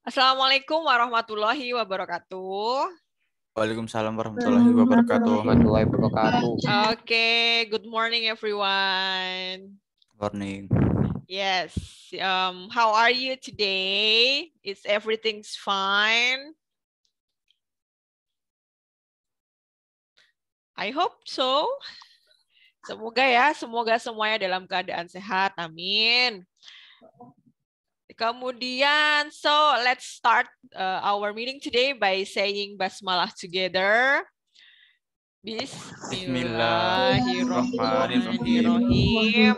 Assalamualaikum warahmatullahi wabarakatuh. Waalaikumsalam warahmatullahi wabarakatuh. Warahmatullahi wabarakatuh. Okay, good morning everyone. Morning. Yes, how are you today? Is everything's fine? I hope so. Semoga ya, semoga semuanya dalam keadaan sehat. Amin. Kemudian, so let's start our meeting today by saying basmalah together. Bismillahirrahmanirrahim.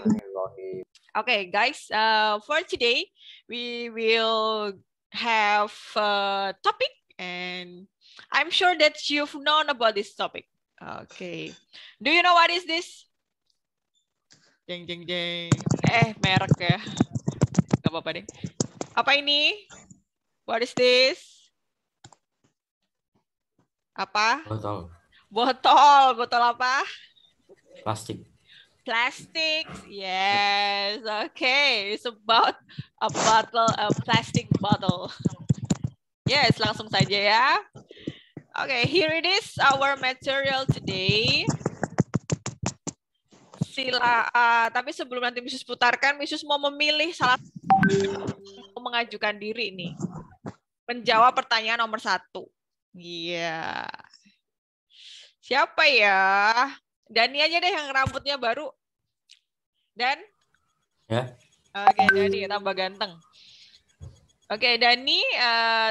Okay, guys, for today, we will have a topic, and I'm sure that you've known about this topic. Okay, do you know what is this? Jeng jeng jeng. Merek ya. Gak apa-apa deh. Apa ini? What is this? Apa? Botol. Botol apa? Plastik. Plastic, yes. Okay, it's about a bottle, a plastic bottle. Yes, langsung saja ya. Okay, here it is, our material today. Tapi sebelum nanti Misus putarkan, Misus mau memilih salah satu mengajukan diri nih. Menjawab pertanyaan nomor 1. Iya. Siapa ya? Dani aja deh yang rambutnya baru. Dan? Ya. Oke, Dani tambah ganteng. Oke, Dani,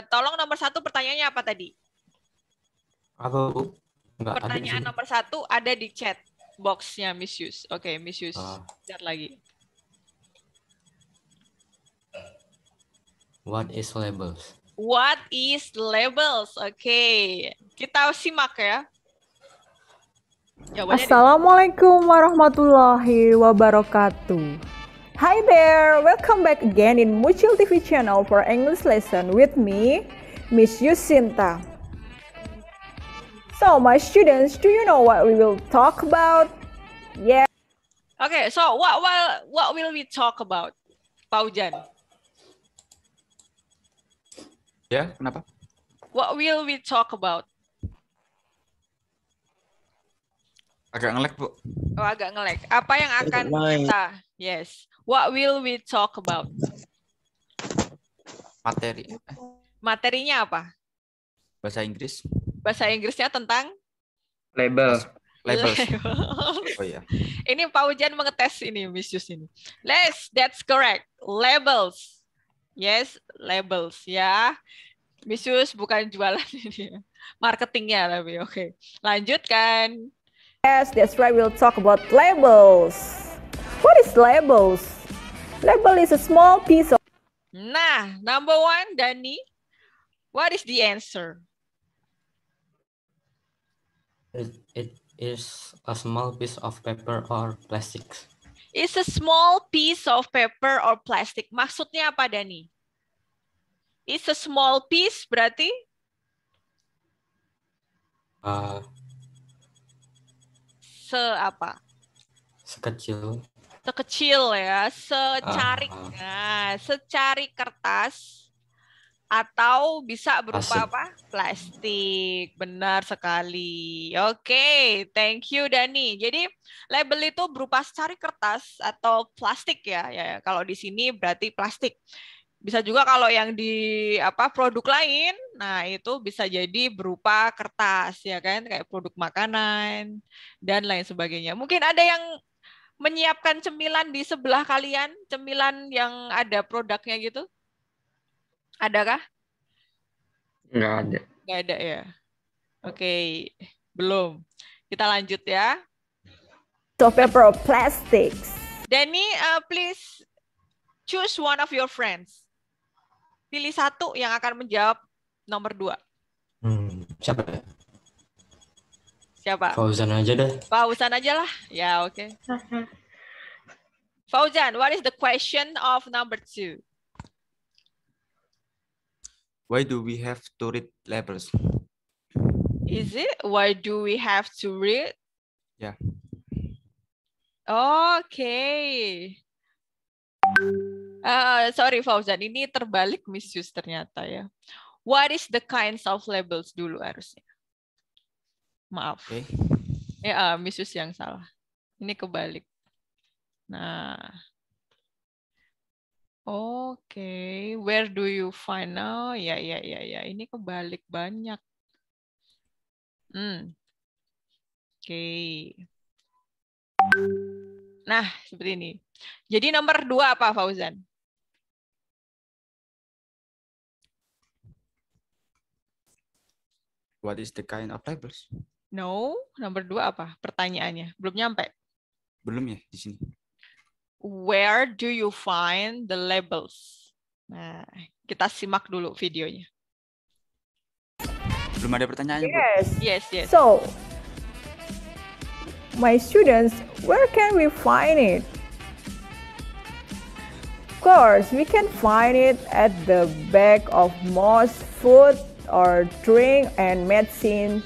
tolong nomor 1 pertanyaannya apa tadi? Apa, Bu? Enggak Pertanyaan ada nomor 1 ada di chat box-nya Miss Yus. Oke, Miss Yus, lihat lagi. What is labels? What is labels? Oke, kita simak ya. Jawabannya Assalamualaikum warahmatullahi wabarakatuh. Hi there, welcome back again in Mucil TV channel for English lesson with me, Miss Yusinta. So, my students, do you know what we will talk about? Yeah. Okay, so what will we talk about, Paujan? Ya, kenapa? What will we talk about? Agak nge-lag, Bu. Oh, agak nge-lag. Apa yang akan kita? Yes. What will we talk about? Materi. Materinya apa? Bahasa Inggris. Bahasa Inggrisnya tentang? Label. Labels. Oh iya. Ini Pak Ujan mengetes ini, Miss Yus ini. That's correct. Labels. Yes, labels ya. Miss Yus bukan jualan ini. Marketingnya tapi oke. Lanjutkan. Yes, that's right, we'll talk about labels. What is labels? Label is a small piece of... Nah, number 1, Dani. What is the answer? It is a small piece of paper or plastic. It's a small piece of paper or plastic. Maksudnya apa, Dani? It's a small piece berarti? Apa? Sekecil ya, secari kertas atau bisa berupa apa? Plastik. Benar sekali. Oke, thank you Dani. Jadi label itu berupa secari kertas atau plastik ya. Ya, kalau di sini berarti plastik. Bisa juga kalau yang di produk lain, nah itu bisa jadi berupa kertas ya kan, kayak produk makanan dan lain sebagainya. Mungkin ada yang menyiapkan cemilan di sebelah kalian, cemilan yang ada produknya gitu? Adakah? Nggak ada. Nggak ada ya. Oke, belum. Kita lanjut ya. of paper or plastics. Danny, please choose one of your friends. Pilih satu yang akan menjawab nomor 2. Siapa? Siapa? Fauzan aja deh. Fauzan aja lah. Ya, oke. Fauzan, what is the question of number 2? Why do we have to read labels? Is it? Why do we have to read? Ya. Okay. Sorry Fauzan, ini terbalik Miss Yus ternyata ya. What is the kinds of labels dulu harusnya. Maaf. Okay. Ya, Miss Yus yang salah. Ini kebalik. Nah. Oke, where do you find? Oh, ya. Ini kebalik banyak. Oke. Nah, seperti ini. Jadi nomor 2 apa, Fauzan? What is the kind of labels? No, nomor 2 apa? Pertanyaannya. Belum nyampe. Belum ya di sini. Where do you find the labels? Nah, kita simak dulu videonya. Belum ada pertanyaannya, Bu. Yes. Yes. So, my students, where can we find it? Of course, we can find it at the back of most food or drink and medicine.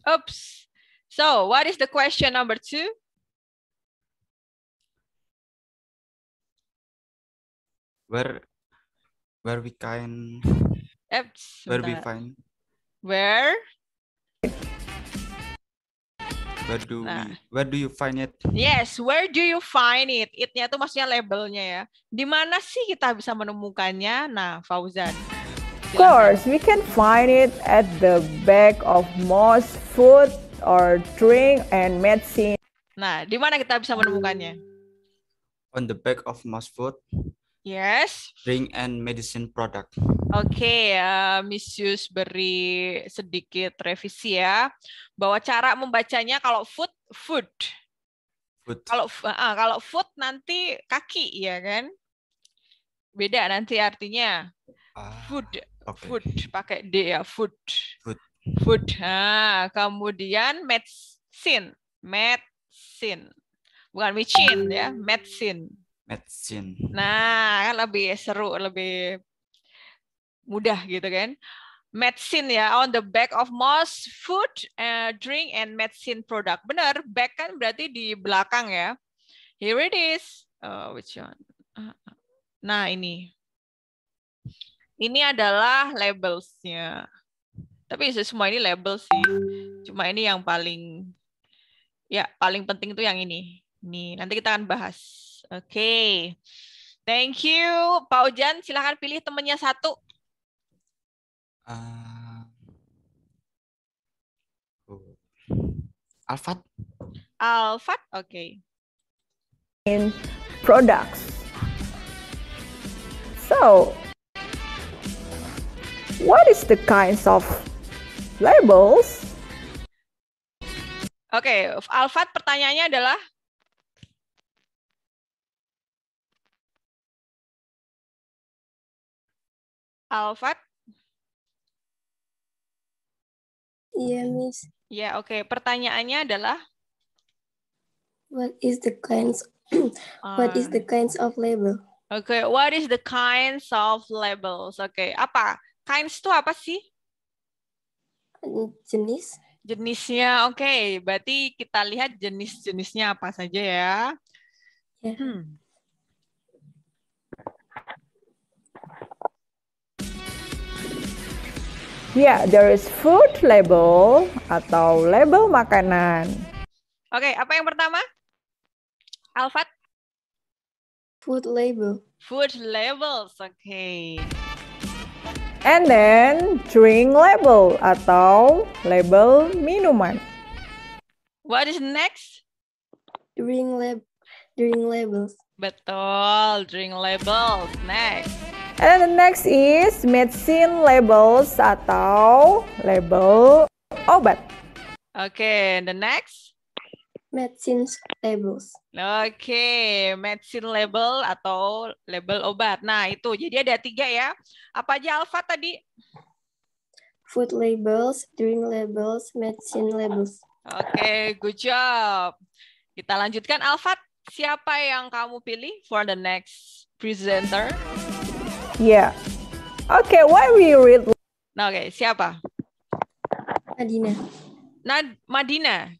Oops. So, what is the question number 2? Where we can Oops. where we Bentar. find Where where do you find it? Yes, where do you find it? It-nya tuh maksudnya labelnya ya. Di mana sih kita bisa menemukannya? Nah, Fauzan. Of course, we can find it at the back of most food or drink and medicine. Nah, di mana kita bisa menemukannya? On the back of most food, Yes. drink and medicine product. Oke, Miss Yus beri sedikit revisi ya. Bahwa cara membacanya kalau food. Food. Kalau food nanti kaki ya kan? Beda nanti artinya. Food. Okay. Food pakai D ya, food. Food. Nah, kemudian medicine. Bukan micin ya, medicine. Nah, kan lebih seru, lebih mudah gitu kan. Medicine ya, on the back of most food, drink and medicine product. Benar, back kan berarti di belakang ya. Here it is. Which one? Nah, ini. Ini adalah labels-nya. Tapi semua ini label sih. Cuma ini yang paling penting itu yang ini. Nih, nanti kita akan bahas. Oke. Thank you. Pak Ujan, silahkan pilih temannya satu. Alfat, oke. In products. So, what is the kinds of labels? Oke, Alfat pertanyaannya adalah Alfat? Iya, Miss. Ya, oke. Pertanyaannya adalah What is the kinds of label? Oke, what is the kinds of labels? Oke, apa? Kinds itu apa sih? Jenis. Jenisnya, oke. Berarti kita lihat jenis-jenisnya apa saja ya. Ya. Yeah, there is food label atau label makanan. Oke, apa yang pertama? Alfat? Food label. Food labels, oke. And then drink label atau label minuman. What is next? Drink labels. Betul, drink labels. Next. And the next is medicine labels atau label obat. Oke, the next? Medicine labels. Oke, medicine label atau label obat. Nah, itu. Jadi ada 3 ya. Apa aja Alfa tadi? Food labels, drink labels, medicine labels. Oke, good job. Kita lanjutkan. Alfa, siapa yang kamu pilih for the next presenter? Yeah. Okay, why we read? Nah, oke, siapa? Madina. Madina.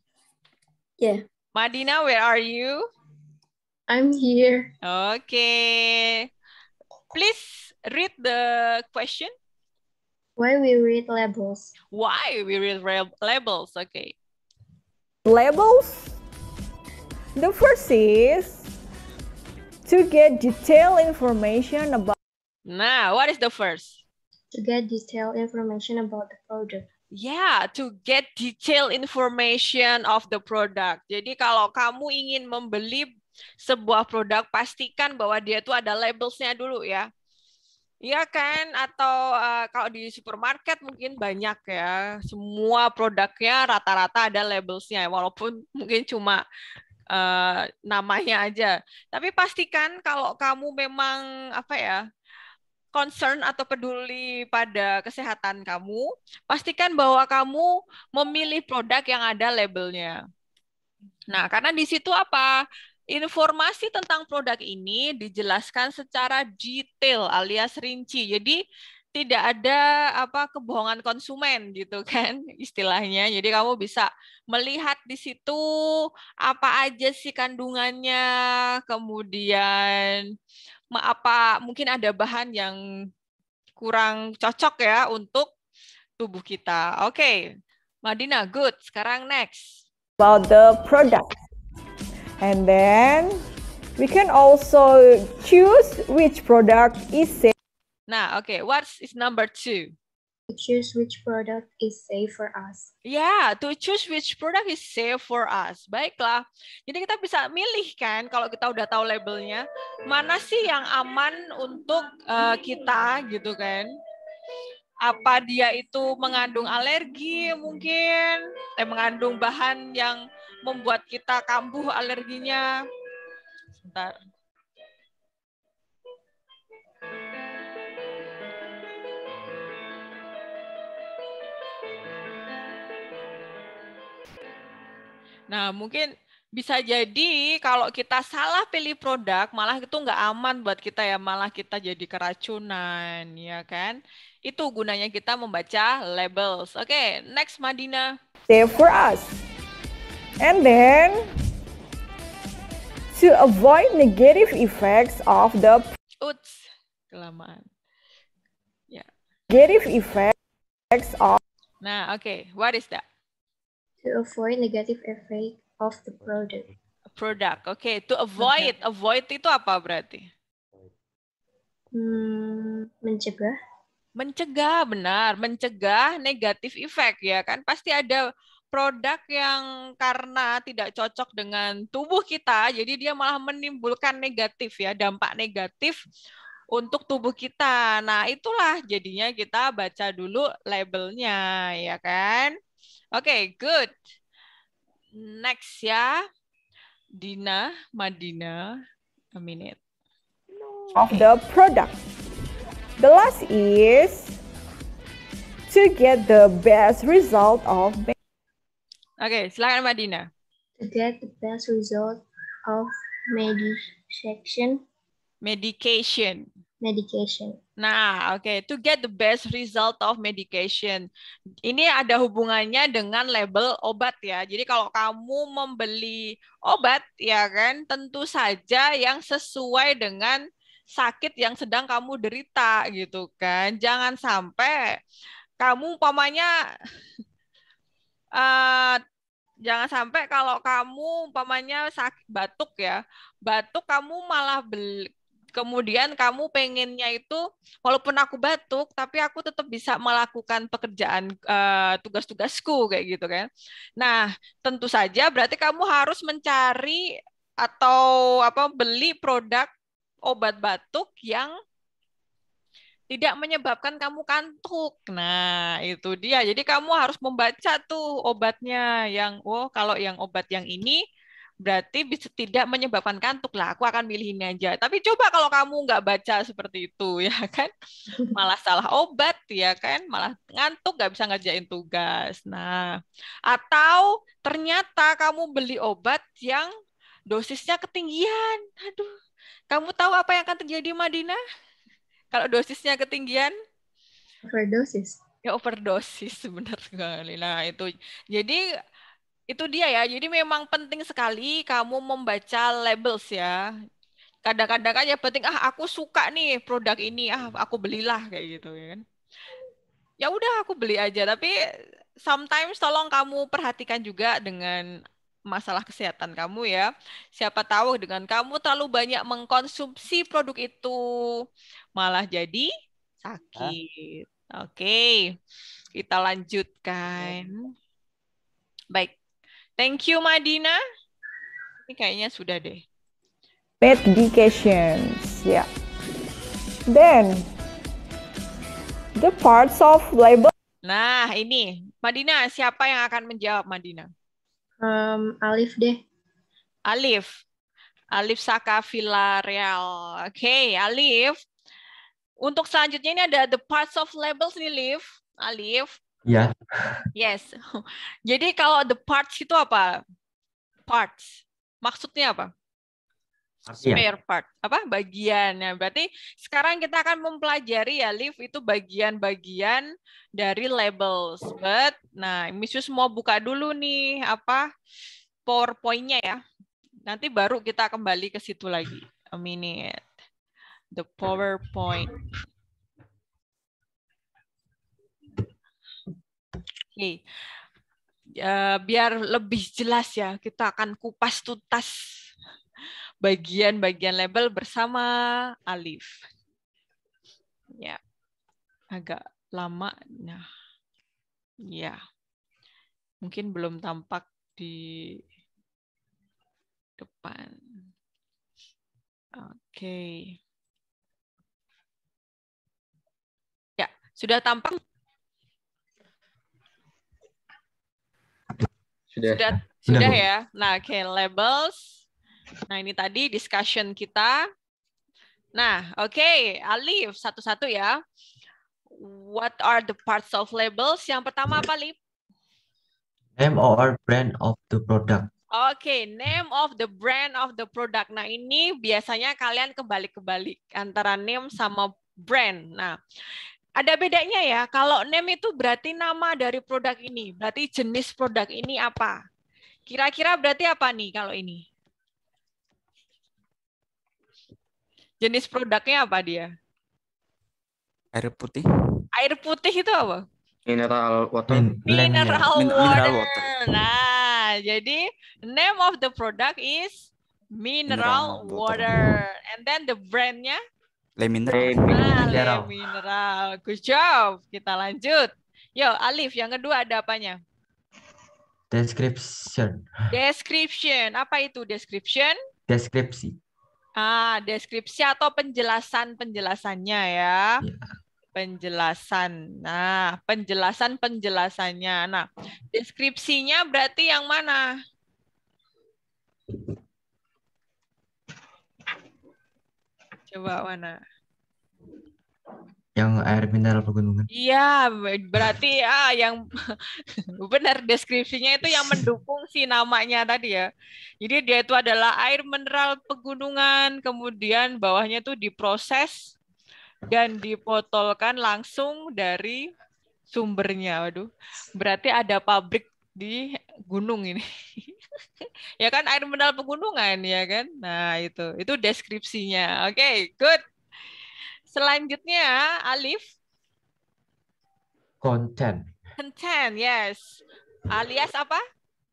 Yeah. Madina, where are you? I'm here. Oke. Please read the question. Why we read labels? Why we read labels? Okay. Labels. The first is to get detailed information about. Nah, what is the first? To get detailed information about the product. Yeah, to get detailed information of the product. Jadi kalau kamu ingin membeli sebuah produk, pastikan bahwa dia tuh ada labelsnya dulu ya. Iya kan? Atau kalau di supermarket mungkin banyak ya. Semua produknya rata-rata ada labelsnya, walaupun mungkin cuma namanya aja. Tapi pastikan kalau kamu memang apa ya, concern atau peduli pada kesehatan kamu, pastikan bahwa kamu memilih produk yang ada labelnya. Nah, karena di situ apa? Informasi tentang produk ini dijelaskan secara detail alias rinci. Jadi tidak ada apa kebohongan konsumen gitu kan istilahnya. Jadi kamu bisa melihat di situ apa aja sih kandungannya, kemudian apa mungkin ada bahan yang kurang cocok ya untuk tubuh kita. Oke, Madina, good. Sekarang next. About the product. And then we can also choose which product is safe. Nah, oke. What is number 2? To choose which product is safe for us. Yeah, to choose which product is safe for us. Baiklah. Jadi kita bisa milih kan kalau kita udah tahu labelnya, mana sih yang aman untuk kita gitu kan. Apa dia itu mengandung alergi mungkin, mengandung bahan yang membuat kita kambuh alerginya. Sebentar. Nah, mungkin bisa jadi kalau kita salah pilih produk, malah itu nggak aman buat kita ya, malah kita jadi keracunan, ya kan? Itu gunanya kita membaca labels. Oke, next Madina. Safe for us. And then to avoid negative effects of the Kelamaan. Ya. negative effects of. Nah, oke. What is that? To avoid negative effect of the product. Product. Oke, to avoid. Avoid itu apa berarti? Mencegah. Mencegah, benar. Mencegah negatif effect ya kan. Pasti ada produk yang karena tidak cocok dengan tubuh kita, jadi dia malah menimbulkan negatif ya, dampak negatif untuk tubuh kita. Nah, itulah jadinya kita baca dulu labelnya, ya kan? Oke, good. Next ya. Dina, Madina, a minute. Of the product. The last is to get the best result of. Oke, silakan Madina. To get the best result of medication. Nah, oke. To get the best result of medication. Ini ada hubungannya dengan label obat ya. Jadi kalau kamu membeli obat ya kan, tentu saja yang sesuai dengan sakit yang sedang kamu derita gitu kan. Jangan sampai kamu umpamanya jangan sampai kalau kamu umpamanya sakit batuk ya, batuk kamu malah kemudian kamu pengennya itu walaupun aku batuk tapi aku tetap bisa melakukan pekerjaan tugas-tugasku kayak gitu kan. Nah, tentu saja berarti kamu harus mencari atau beli produk obat batuk yang tidak menyebabkan kamu kantuk. Nah, itu dia. Jadi kamu harus membaca tuh obatnya yang, kalau yang obat yang ini berarti bisa tidak menyebabkan kantuk lah. Aku akan milih ini aja. Tapi coba kalau kamu nggak baca seperti itu, ya kan? Malah salah obat, ya kan? Malah ngantuk, nggak bisa ngerjain tugas. Nah, atau ternyata kamu beli obat yang dosisnya ketinggian. Aduh, kamu tahu apa yang akan terjadi, Madina? Kalau dosisnya ketinggian? Overdosis. Ya, overdosis, benar sekali. Nah, itu. Jadi, itu dia ya. Jadi memang penting sekali kamu membaca labels ya. Kadang-kadang aja penting, aku suka nih produk ini, aku belilah kayak gitu ya kan. Ya udah aku beli aja, tapi sometimes tolong kamu perhatikan juga dengan masalah kesehatan kamu ya. Siapa tahu dengan kamu terlalu banyak mengkonsumsi produk itu malah jadi sakit. Oke, kita lanjutkan. Baik. Thank you Madina. Ini kayaknya sudah deh. Medications. Yeah. Then the parts of label. Nah, ini. Madina, siapa yang akan menjawab Madina? Alif deh. Alif. Alif Saka Villarreal. Oke, Alif. Untuk selanjutnya ini ada the parts of labels nih, Alif. Alif. Ya. Yes. Jadi kalau the parts itu apa? Parts. Maksudnya apa? Spare part. Apa? Bagian. Nah, berarti sekarang kita akan mempelajari ya, Alif, itu bagian-bagian dari labels. Nah, Miss Yus mau buka dulu nih, apa? PowerPoint-nya ya. Nanti baru kita kembali ke situ lagi. A minute. The PowerPoint. Oke. Biar lebih jelas ya, kita akan kupas tuntas bagian-bagian label bersama Alif. Ya. Agak lama. Nah. Ya. Mungkin belum tampak di depan. Oke. Ya, sudah tampak? Sudah ya. Nah, oke, labels. Nah, ini tadi discussion kita. Nah, oke, Alif, satu-satu ya. What are the parts of labels? Yang pertama apa, Alif? Name or brand of the product. Oke, name of the brand of the product. Nah, ini biasanya kalian kebalik-kebalik antara name sama brand. Nah, ada bedanya ya. Kalau name itu berarti nama dari produk ini. Berarti jenis produk ini apa? Kira-kira berarti apa nih kalau ini? Jenis produknya apa dia? Air putih. Air putih itu apa? Mineral water. Mineral Mineral water. water. Nah, jadi name of the product is mineral water. And then the brandnya? Le Mineral. Nah, Le Mineral. Good job. Kita lanjut. Yo, Alif, yang kedua ada apanya? Description. Description. Apa itu description? Deskripsi. Deskripsi atau penjelasannya ya. Penjelasan. Nah, penjelasannya. Nah, deskripsinya berarti yang mana? Coba mana? Yang air mineral pegunungan. Iya, berarti yang benar deskripsinya itu yang mendukung si namanya tadi ya. Jadi dia itu adalah air mineral pegunungan, kemudian bawahnya itu diproses dan dibotolkan langsung dari sumbernya. Waduh, berarti ada pabrik di gunung ini. Ya kan, air mineral pegunungan ya kan. Nah, itu deskripsinya. Oke, good. Selanjutnya, Alif. Content. Content, yes. Alias apa?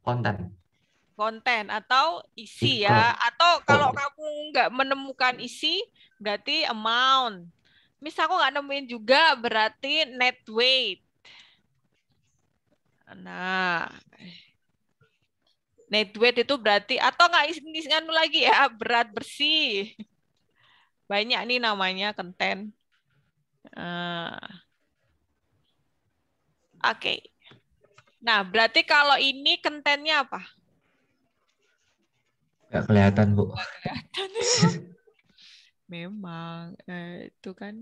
Konten atau isi ya. Atau kalau kamu nggak menemukan isi, berarti amount. Misal aku nggak nemuin juga, berarti net weight. Nah, net weight itu berarti, atau nggak nganu lagi ya, berat bersih. Banyak nih namanya konten. Oke. Nah, berarti kalau ini kontennya apa? Nggak kelihatan, Bu. Nggak kelihatan. Memang itu kan.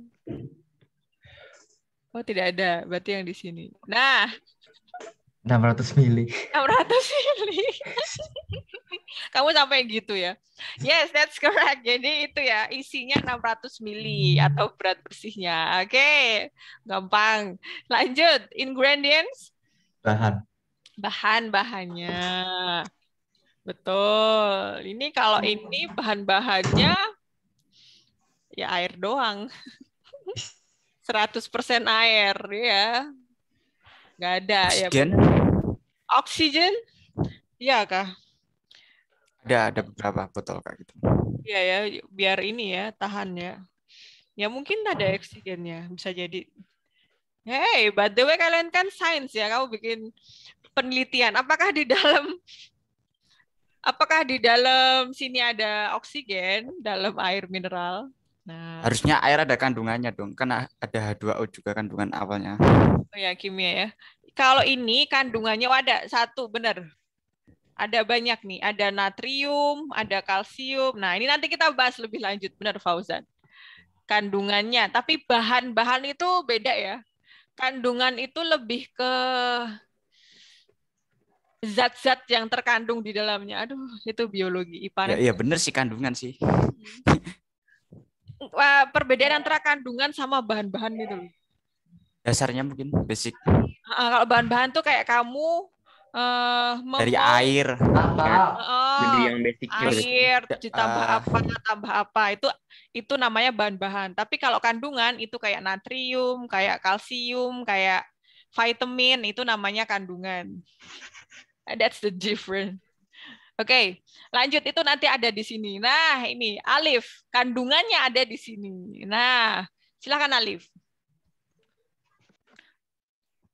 Oh, tidak ada. Berarti yang di sini. Nah, 600 mili. 600 mili. Kamu sampai gitu ya? Yes, that's correct. Jadi itu ya, isinya 600 mili atau berat bersihnya. Oke, gampang. Lanjut, ingredients. Bahan-bahannya. Betul. Ini kalau ini bahan-bahannya Ya air doang. 100% air ya. Nggak ada ya. Oksigen Oksigen? Iya kah? ada beberapa botol kayak gitu. Iya ya, biar ini ya, tahan ya. Ya mungkin ada oksigennya, bisa jadi. Hey, by the way kalian kan sains ya, kamu bikin penelitian. Apakah di dalam sini ada oksigen dalam air mineral? Nah, Harusnya air ada kandungannya dong, kan ada H2O juga kandungan awalnya. oh ya kimia ya. Kalau ini kandungannya ada satu, benar. Ada banyak nih, ada natrium, ada kalsium. Nah, ini nanti kita bahas lebih lanjut, benar Fauzan. Kandungannya, tapi bahan-bahan itu beda ya. Kandungan itu lebih ke zat-zat yang terkandung di dalamnya. Aduh, itu biologi Ya, IPA. iya bener sih kandungan sih. Perbedaan antara kandungan sama bahan-bahan itu loh. Dasarnya mungkin basic Kalau bahan-bahan tuh kayak kamu dari air. Jadi yang basicnya air Terus, ditambah tambah apa itu namanya bahan-bahan. Tapi kalau kandungan itu kayak natrium, kayak kalsium, kayak vitamin itu namanya kandungan. That's the difference. Oke, lanjut itu nanti ada di sini. Nah, ini Alif, kandungannya ada di sini. Nah, silakan Alif.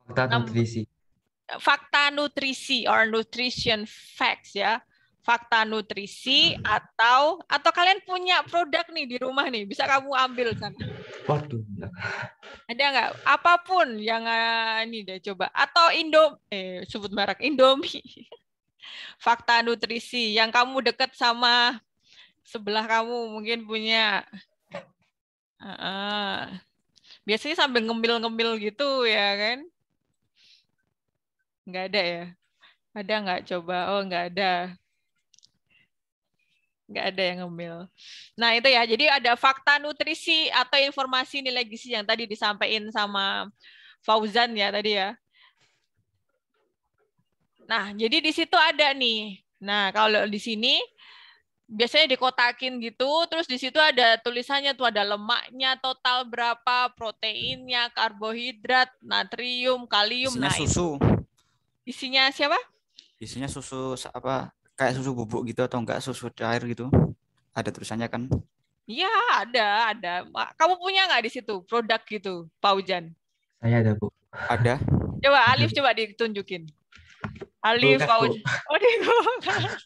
Fakta nutrisi. Fakta nutrisi or nutrition facts ya. Fakta nutrisi atau kalian punya produk nih di rumah nih, bisa kamu ambil sana. Waduh. Ada nggak? Apapun yang ini deh coba. Atau sebut merek Indomie. Fakta nutrisi yang kamu dekat sama sebelah kamu mungkin punya. Biasanya sambil ngemil-ngemil gitu ya kan? Nggak ada ya? Ada nggak coba? Oh nggak ada. Nggak ada yang ngemil. Nah itu ya, jadi ada fakta nutrisi atau informasi nilai gizi yang tadi disampaikan sama Fauzan ya tadi ya. Nah jadi di situ ada nih. Nah kalau di sini biasanya dikotakin gitu, terus di situ ada tulisannya tuh ada lemaknya total berapa, proteinnya, karbohidrat, natrium, kalium. Isinya Nah susu. isinya siapa? Isinya susu apa? Kayak susu bubuk gitu atau enggak susu cair gitu. Ada tulisannya kan? Iya ada. Kamu punya nggak di situ produk gitu, Paujan? Saya ada, Bu. Ada. Coba Alif coba ditunjukin. Alif Kulkas, Paujan. Bu. Oh di kulkas.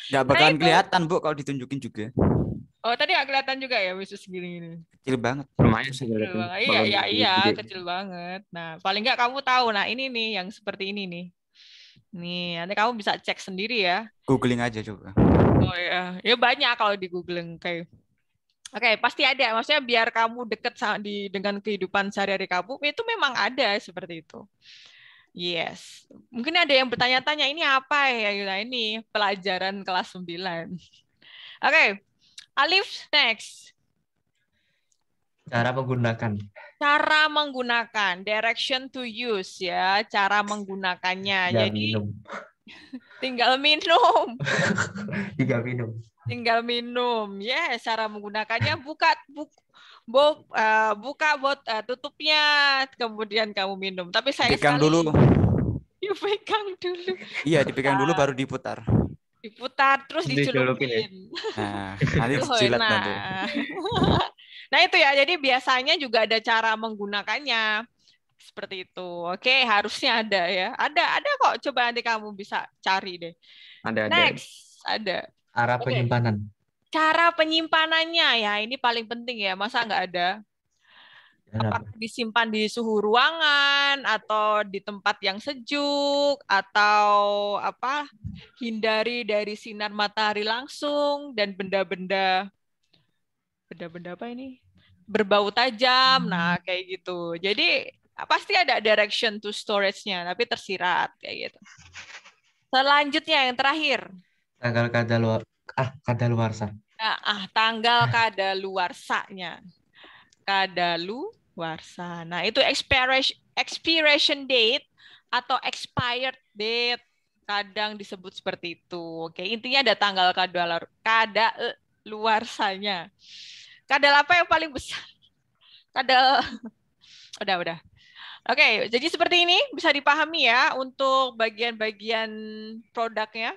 Nggak bakalan itu. kelihatan, Bu, kalau ditunjukin juga. Oh tadi nggak kelihatan juga ya khusus gini. Kecil banget. lumayan sih Kecil kelihatan. banget. Iya, Gede. kecil banget. Nah, paling nggak kamu tahu. Nah, ini nih yang seperti ini nih. Nih, nanti kamu bisa cek sendiri ya. Googling aja coba. Oh ya, ya banyak kalau di Googling kayak. Oke, pasti ada. Maksudnya biar kamu deket dengan kehidupan sehari-hari kamu, itu memang ada seperti itu. Yes. Mungkin ada yang bertanya-tanya, ini apa ya? Nah, ini pelajaran kelas 9. Oke, Alif, next. Cara menggunakan. Cara menggunakan, direction to use ya, cara menggunakannya. Tinggal Jadi minum. tinggal minum. Tinggal minum. Tinggal minum. Yes, cara menggunakannya buka tutupnya, kemudian kamu minum. Tapi saya Dipegang sekali dulu. dipegang dulu. Iya, dipegang dulu baru diputar. Diputar terus Dicelupin ya? dicelupin. Nah, nanti dijilat nanti. Nah itu ya, jadi biasanya juga ada cara menggunakannya. Seperti itu. Oke, harusnya ada ya. Ada kok. Coba nanti kamu bisa cari deh. Ada. Next, ada. Arah penyimpanan. Cara penyimpanannya ya, ini paling penting ya. Masa nggak ada? Apakah disimpan di suhu ruangan atau di tempat yang sejuk atau apa? Hindari dari sinar matahari langsung dan benda-benda apa ini? Berbau tajam. Nah, kayak gitu. Jadi pasti ada direction to storage-nya, tapi tersirat kayak gitu. Selanjutnya yang terakhir. Tanggal kadaluarsa. Tanggal kadaluarsanya. Kadaluarsa. Nah, itu expiration date atau expired date. Kadang disebut seperti itu. Oke, intinya ada tanggal kadaluarsanya. Kadal apa yang paling besar? Kadal. Udah. Oke, jadi seperti ini bisa dipahami ya untuk bagian-bagian produknya.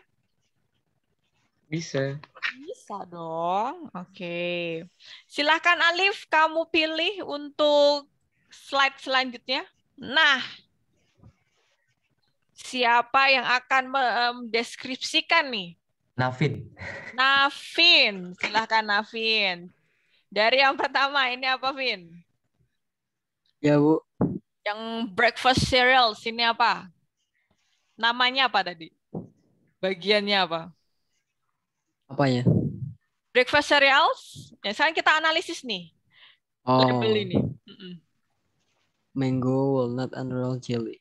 Bisa. Bisa dong. Oke. Silahkan Alif, kamu pilih untuk slide selanjutnya. Nah, siapa yang akan mendeskripsikan nih? Nafin. Navin, silahkan Navin. Dari yang pertama, ini apa, Vin? Ya, Bu. Yang breakfast cereal, ini apa? Namanya apa tadi? Bagiannya apa? Apanya? Breakfast cereals. Ya, sekarang kita analisis nih. Oh, Label ini. mango, walnut, and royal jelly.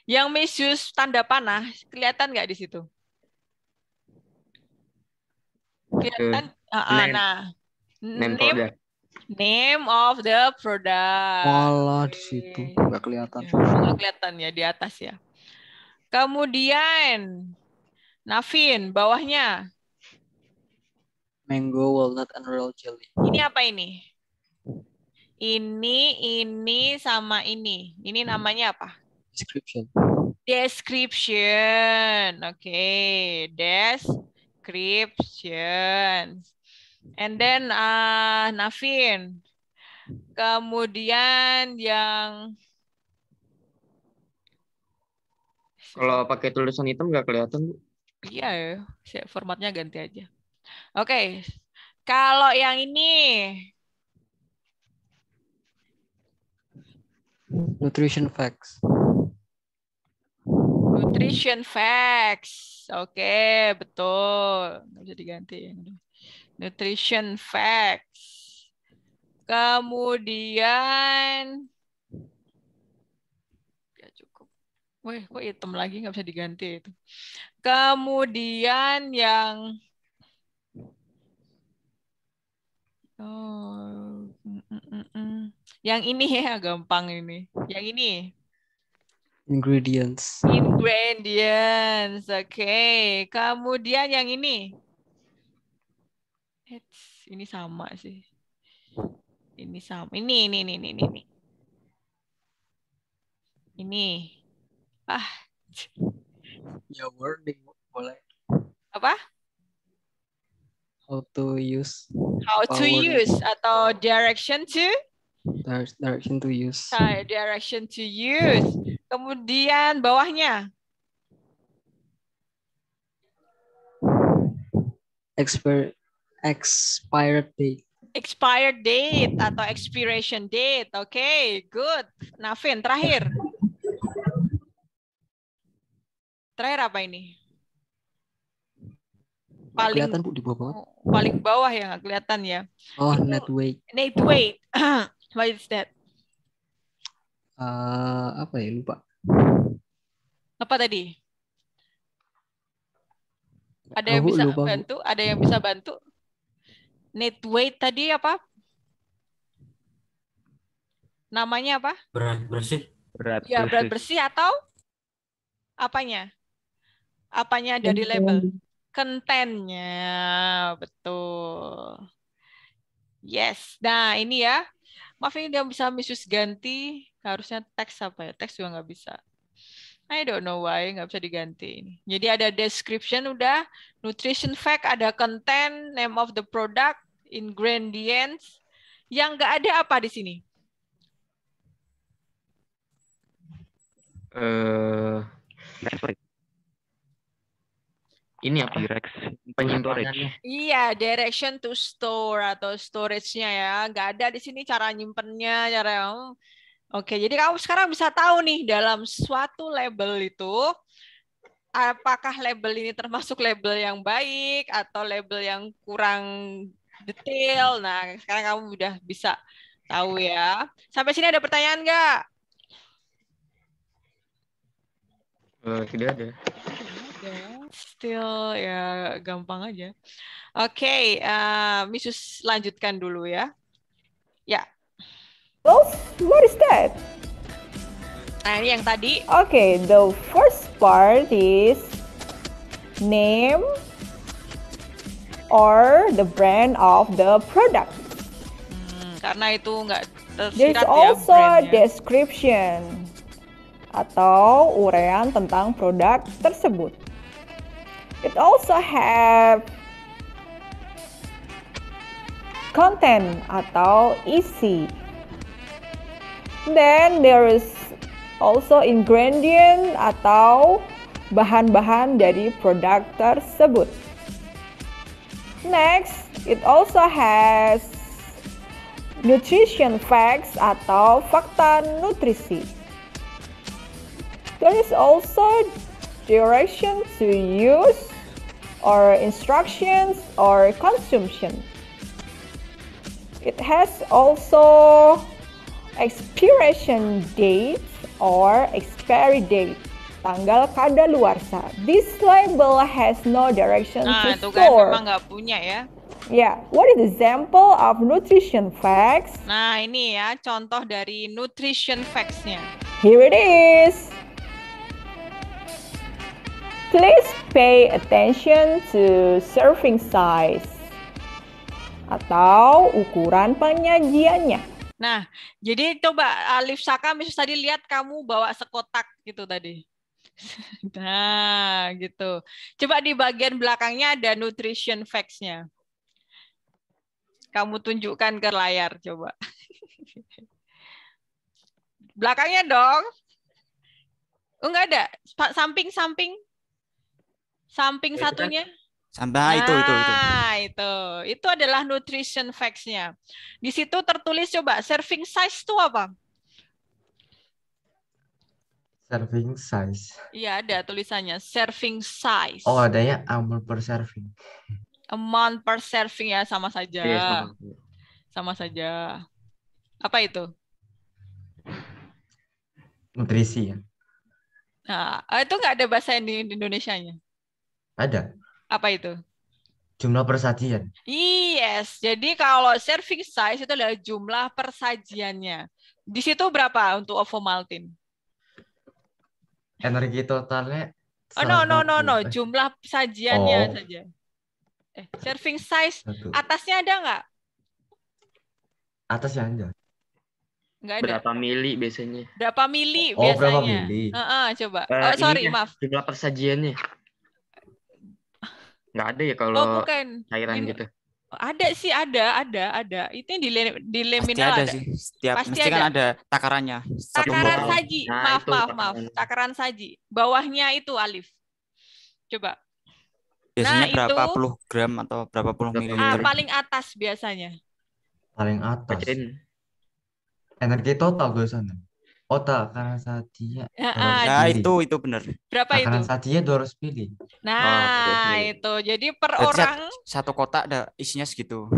Yang Miss Yus tanda panah, kelihatan nggak di situ? Kelihatan. Name of the product. Walah, di situ nggak kelihatan. Nggak kelihatan ya di atas ya. Kemudian, Navin, bawahnya. Mango, walnut, and royal jelly. Ini apa ini? Ini sama ini. Ini namanya apa? Description. Description. Oke, description. And then Navin. Kemudian yang Kalau pakai tulisan hitam nggak kelihatan, Bu. iya ya, formatnya ganti aja. Oke. Kalau yang ini Nutrition facts. nutrition facts. Oke, betul. Nggak bisa diganti. Nutrition facts. Kemudian ya cukup. Wih, kok hitam lagi nggak bisa diganti itu. Kemudian yang yang ini ya gampang ini. Yang ini. Ingredients. Ingredients. Oke. Kemudian yang ini. Ini sama sih. Ini sama. Ini. Ini. Ya, wording boleh. Apa? How to use. How to use atau direction to? Direction to use. Direction to use. Kemudian bawahnya. Expired date. Expired date atau expiration date. Oke, good. Navin, terakhir. Terakhir apa ini? Kelihatan, Bu, di bawah banget. Paling bawah ya, nggak kelihatan ya. Oh, net weight. Net weight. What is that? Apa ya, lupa. Apa tadi? Ada yang bisa lupa, bantu? Ada yang bisa bantu? Net weight tadi apa? Namanya apa? Berat bersih. Berat bersih atau apanya? Apanya dari label? Kontennya, betul. Yes. Nah, ini ya. Maaf ini dia bisa Miss Yus ganti. Harusnya teks apa ya? Teks juga nggak bisa. I don't know why nggak bisa diganti ini. Jadi ada description udah, nutrition fact, ada content, name of the product, ingredients. Yang nggak ada apa di sini? Ini apa? Penyimpanannya. Iya, direction to store atau storage-nya ya. Nggak ada di sini cara nyimpennya, cara. Oke, jadi kamu sekarang bisa tahu nih dalam suatu label itu apakah label ini termasuk label yang baik atau label yang kurang detail. Nah, sekarang kamu udah bisa tahu ya. Sampai sini ada pertanyaan nggak? Tidak ada. Still ya gampang aja. Oke, Miss Yus lanjutkan dulu ya. Ya. What is that? Nah, ini yang tadi. Okay, the first part is name or the brand of the product. Karena itu nggak There's tersirat ya also brandnya. description atau uraian tentang produk tersebut. It also have content atau isi. Then there is also ingredient atau bahan-bahan dari produk tersebut. Next, it also has nutrition facts atau fakta nutrisi. There is also direction to use or instructions or consumption. It has also expiration date or expiry date, tanggal kadaluarsa. This label has no direction Nah, to itu kan store. memang nggak punya ya. Yeah, what is the example of nutrition facts? Nah, ini ya contoh dari nutrition facts-nya. Here it is. Please pay attention to serving size atau ukuran penyajiannya. Nah, jadi coba Alif Saka misalnya tadi lihat kamu bawa sekotak gitu tadi. Nah, gitu. Coba di bagian belakangnya ada nutrition facts-nya. Kamu tunjukkan ke layar, coba. Belakangnya dong. Oh, enggak ada. Samping-samping. Samping satunya. Sampai itu. Nah, itu adalah nutrition facts-nya. Di situ tertulis coba serving size itu apa? Serving size. Iya, ada tulisannya serving size. Oh, adanya amount per serving. Amount per serving ya, sama saja. Iya, sama. Sama saja. Apa itu? Nutrisi ya. Nah, itu nggak ada bahasa di Indonesianya. Ada. Apa itu? Jumlah persajian. Yes, jadi kalau serving size itu adalah jumlah persajiannya. Di situ berapa untuk ovomaltine? Energi totalnya Oh, no. 150. Jumlah sajiannya Oh. saja. Serving size Satu. atasnya ada nggak? Atasnya ada. Nggak ada. Berapa mili biasanya? Berapa mili Oh, biasanya? berapa mili? Coba. Ini Sorry, ya, maaf. jumlah persajiannya. Nggak ada ya Oh, kalau bukan. cairan Gini. gitu. Ada sih, ada. Itu yang di Pasti Leminal ada ada. sih. Setiap Pasti mesti kan ada takarannya. Satu Takaran botol. saji. Nah, Maaf. itu takaran. Takaran saji. Bawahnya itu Alif. Coba. Biasanya Nah, berapa itu- puluh gram atau berapa puluh Berapa mililiter? Paling atas biasanya. Paling atas. Bacain. Energi total gue sana. Oh, takaran sajinya. Nah, itu benar. Berapa itu? Takaran sajinya 200 mili. Nah, oke. itu. Jadi per Berarti orang. satu kotak ada isinya segitu.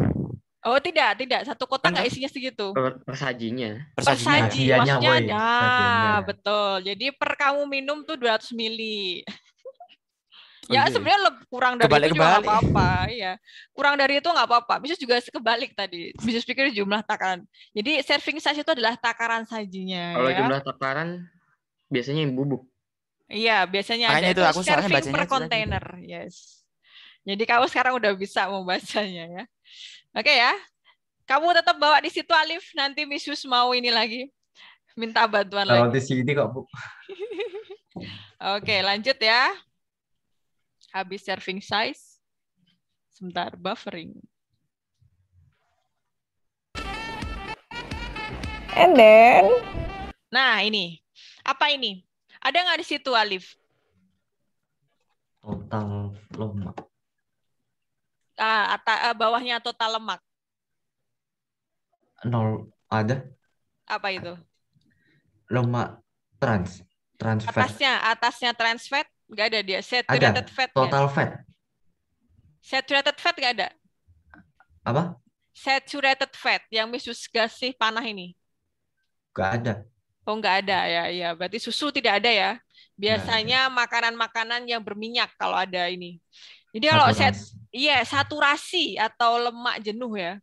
Oh, tidak. Satu kotak nggak Enggak. isinya segitu. Persajinya. Persajinya. Persaji, Sajiannya, maksudnya woy. ada. Sajiannya. Betul. Jadi per kamu minum tuh 200 mili. Oh, Ya iya. sebenarnya kurang dari itu juga nggak Kebalik-kebalik. apa-apa, ya. Kurang dari itu nggak apa-apa. Bisa juga kebalik tadi. Bisa pikir jumlah takaran. Jadi serving size itu adalah takaran sajinya. Kalau ya. jumlah takaran biasanya yang bubuk. Iya, biasanya Makanya ada. itu aku soalnya serving bacanya per itu tadi. kontainer. Yes. Jadi kamu sekarang udah bisa membacanya ya. Oke ya. Kamu tetap bawa di situ Alif. Nanti Miss Yus mau ini lagi. Minta bantuan Kalau lagi. di sini kok, Bu. Oke, lanjut ya. Habis serving size. Sebentar, buffering. And then, Nah, ini. Apa ini? Ada nggak di situ, Alif? Total lemak. Bawahnya total lemak. 0 ada. Apa itu? Lemak trans fat. Atasnya trans fat? Nggak ada dia. Ada. Saturated fat nggak? Total fat. Saturated fat nggak ada? Apa? Saturated fat yang Miss kasih panah ini. Gak ada. Oh, nggak ada ya. Ya, berarti susu tidak ada ya. Biasanya makanan-makanan yang berminyak kalau ada ini. Jadi kalau saturasi atau lemak jenuh ya.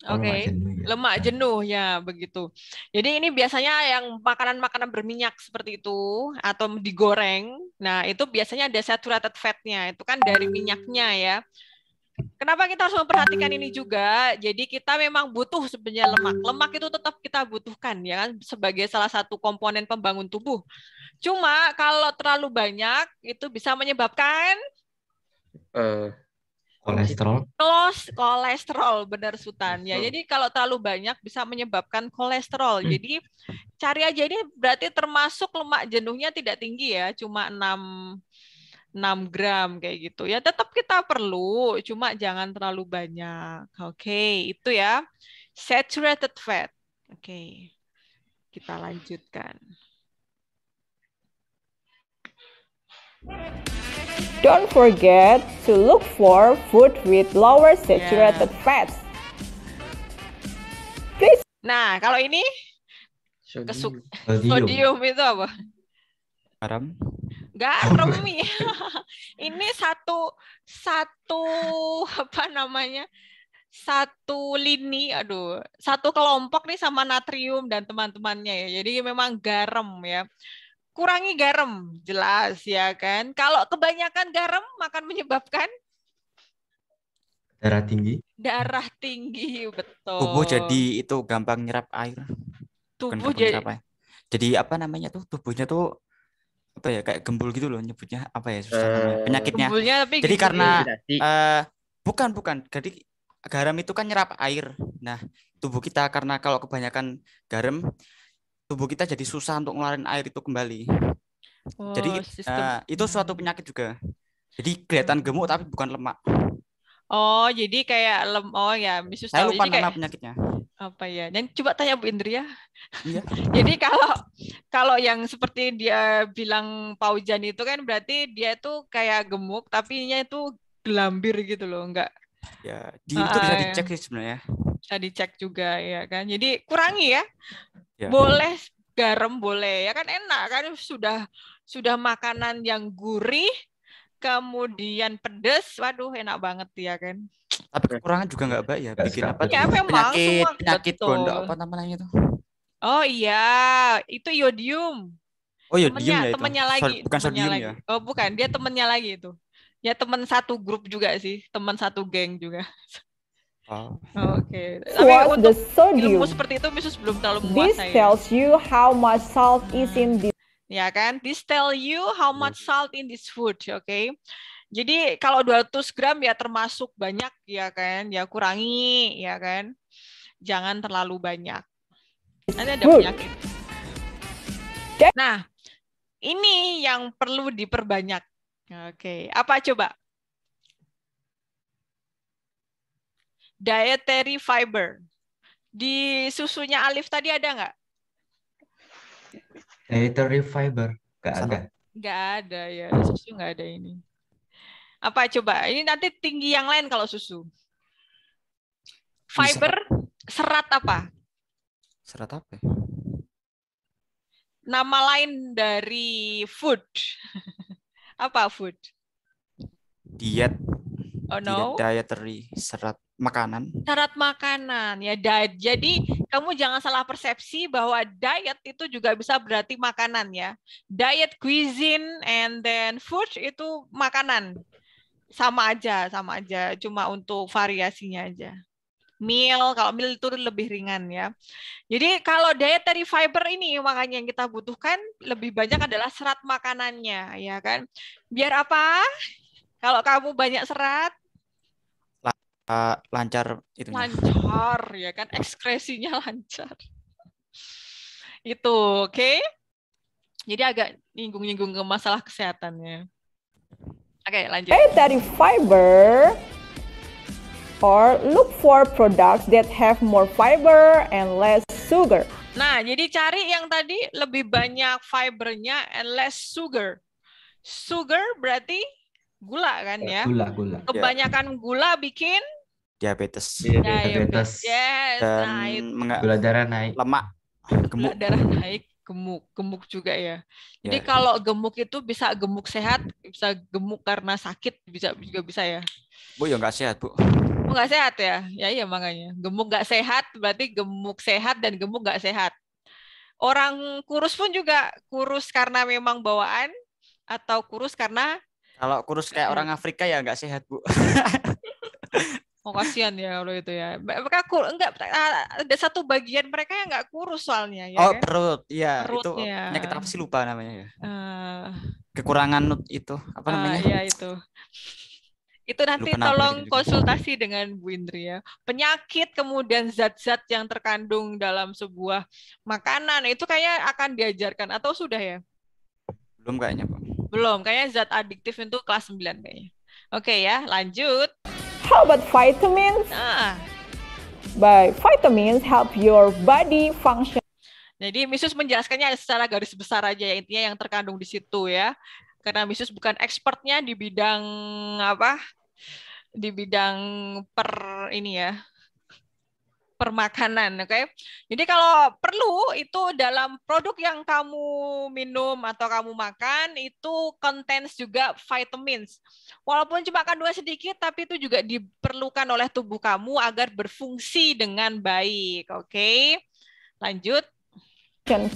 Oh, Oke. lemak jenuh ya. Lemak jenuh ya begitu. Jadi ini biasanya yang makanan-makanan berminyak seperti itu atau digoreng. Nah, itu biasanya ada saturated fat-nya. Itu kan dari minyaknya ya. Kenapa kita harus memperhatikan ini juga? Jadi kita memang butuh sebenarnya lemak. Lemak itu tetap kita butuhkan ya kan sebagai salah satu komponen pembangun tubuh. Cuma kalau terlalu banyak itu bisa menyebabkan Kolesterol. kolesterol, benar Sultan ya. Jadi kalau terlalu banyak bisa menyebabkan kolesterol. Jadi cari aja, ini berarti termasuk lemak jenuhnya tidak tinggi ya, cuma 6 gram kayak gitu ya. Tetap kita perlu, cuma jangan terlalu banyak. Oke, itu ya. Saturated fat. Oke. Kita lanjutkan. Don't forget to look for food with lower saturated fats. Please. Nah, kalau ini sodium itu apa? Garam. Garam ya. Ini satu apa namanya? Satu lini, satu kelompok nih sama natrium dan teman-temannya ya. Jadi memang garam ya. Kurangi garam, jelas ya kan. Kalau kebanyakan garam akan menyebabkan Darah tinggi. darah tinggi, betul. Tubuh jadi itu gampang nyerap air. Tubuh jadi Jadi apa namanya tuh, tubuhnya tuh apa ya, kayak gembul gitu loh nyebutnya, apa ya susah namanya penyakitnya. gembulnya, tapi Jadi gitu karena ya. bukan. Jadi garam itu kan nyerap air. Nah, tubuh kita karena kalau kebanyakan garam, tubuh kita jadi susah untuk ngeluarin air itu kembali. Jadi itu suatu penyakit juga. Jadi kelihatan gemuk tapi bukan lemak. Oh, jadi kayak Misus Saya tahu. lupa Jadi nama kayak penyakitnya. apa ya? Dan coba tanya Bu Indri ya. Iya. Jadi kalau yang seperti dia bilang Paujan itu kan berarti dia itu kayak gemuk tapi nya itu gelambir gitu loh, enggak. Ya, itu bisa dicek sih sebenarnya. Bisa dicek juga ya kan. Jadi kurangi ya. Ya. Boleh garam boleh ya kan, enak kan, sudah makanan yang gurih kemudian pedas, waduh enak banget ya kan. Tapi kekurangan juga nggak baik ya, bikin apa Ya memang penyakit betul. gondok apa namanya itu. Oh iya, itu iodium. Oh iodium ya itu. Temennya lagi. Bukan sodium lagi. ya. Oh bukan, dia temennya lagi itu. Ya teman satu grup juga sih, teman satu geng juga. Oh. Oke. Tapi What's the untuk sodium? ilmu seperti itu Misus belum terlalu This menguasai. tells you how much salt is in this. Ya kan? This tell you how much salt in this food, oke? Jadi kalau 200 gram ya termasuk banyak ya kan? Ya kurangi ya kan? Jangan terlalu banyak. Nanti ada penyakit. Nah, ini yang perlu diperbanyak. Oke, apa coba? Dietary fiber. Di susunya Alif tadi ada nggak? Dietary fiber. Nggak ada. Nggak ada ya, susu nggak ada ini. Apa coba? Ini nanti tinggi yang lain kalau susu. Fiber, serat apa? Serat apa? Nama lain dari food. Apa food? Diet. Oh no. Dietary, serat makanan. Serat makanan ya, diet. Jadi kamu jangan salah persepsi bahwa diet itu juga bisa berarti makanan ya. Diet, cuisine, and then food itu makanan. Sama aja. Cuma untuk variasinya aja. Meal, kalau meal itu lebih ringan ya. Jadi kalau dietary fiber ini makanya yang kita butuhkan lebih banyak adalah serat makanannya, ya kan? Biar apa? Kalau kamu banyak serat, lancar itu. Lancar, ya kan? Ekskresinya lancar. Itu, oke? Jadi agak nyinggung-nyinggung ke masalah kesehatannya. Oke, lanjut. Dietary fiber, or look for products that have more fiber and less sugar. Nah, jadi cari yang tadi lebih banyak fibernya and less sugar. Sugar berarti gula kan ya? Gula. Kebanyakan gula bikin diabetes. Diabetes. Yes, Dan nah itu. Gula darah naik. Lemak. Gula darah naik, gemuk juga ya. Jadi kalau gemuk itu bisa gemuk sehat, bisa gemuk karena sakit, juga bisa ya. Bu ya nggak sehat, Bu. nggak sehat ya? Ya iya makanya. Gemuk nggak sehat berarti gemuk sehat dan gemuk nggak sehat. Orang kurus pun juga kurus karena memang bawaan atau kurus karena Kalau kurus kayak sehat. orang Afrika ya nggak sehat, Bu. Oh kasihan ya kalau itu ya. Mereka enggak ada satu bagian mereka yang nggak kurus soalnya ya Oh, kan? perut. Iya, itu Perutnya. penyakit apa sih, lupa namanya ya. Eh, Kekurangan itu apa namanya? ya itu. Itu nanti Lupa nama tolong penyakitnya juga. konsultasi dengan Bu Indri ya. Penyakit kemudian zat-zat yang terkandung dalam sebuah makanan itu kayak akan diajarkan atau sudah ya? Belum kayaknya, Bu. Belum, kayaknya zat adiktif itu kelas 9 kayaknya. Oke ya, lanjut. How about vitamins? Nah, Vitamins help your body function. jadi Misus menjelaskannya secara garis besar aja ya, intinya yang terkandung di situ ya. Karena Misus bukan expertnya di bidang apa? Di bidang ini ya, permakanan, oke? Jadi kalau perlu itu dalam produk yang kamu minum atau kamu makan itu contains juga vitamins. Walaupun cuma kandungan sedikit, tapi itu juga diperlukan oleh tubuh kamu agar berfungsi dengan baik, oke? Lanjut.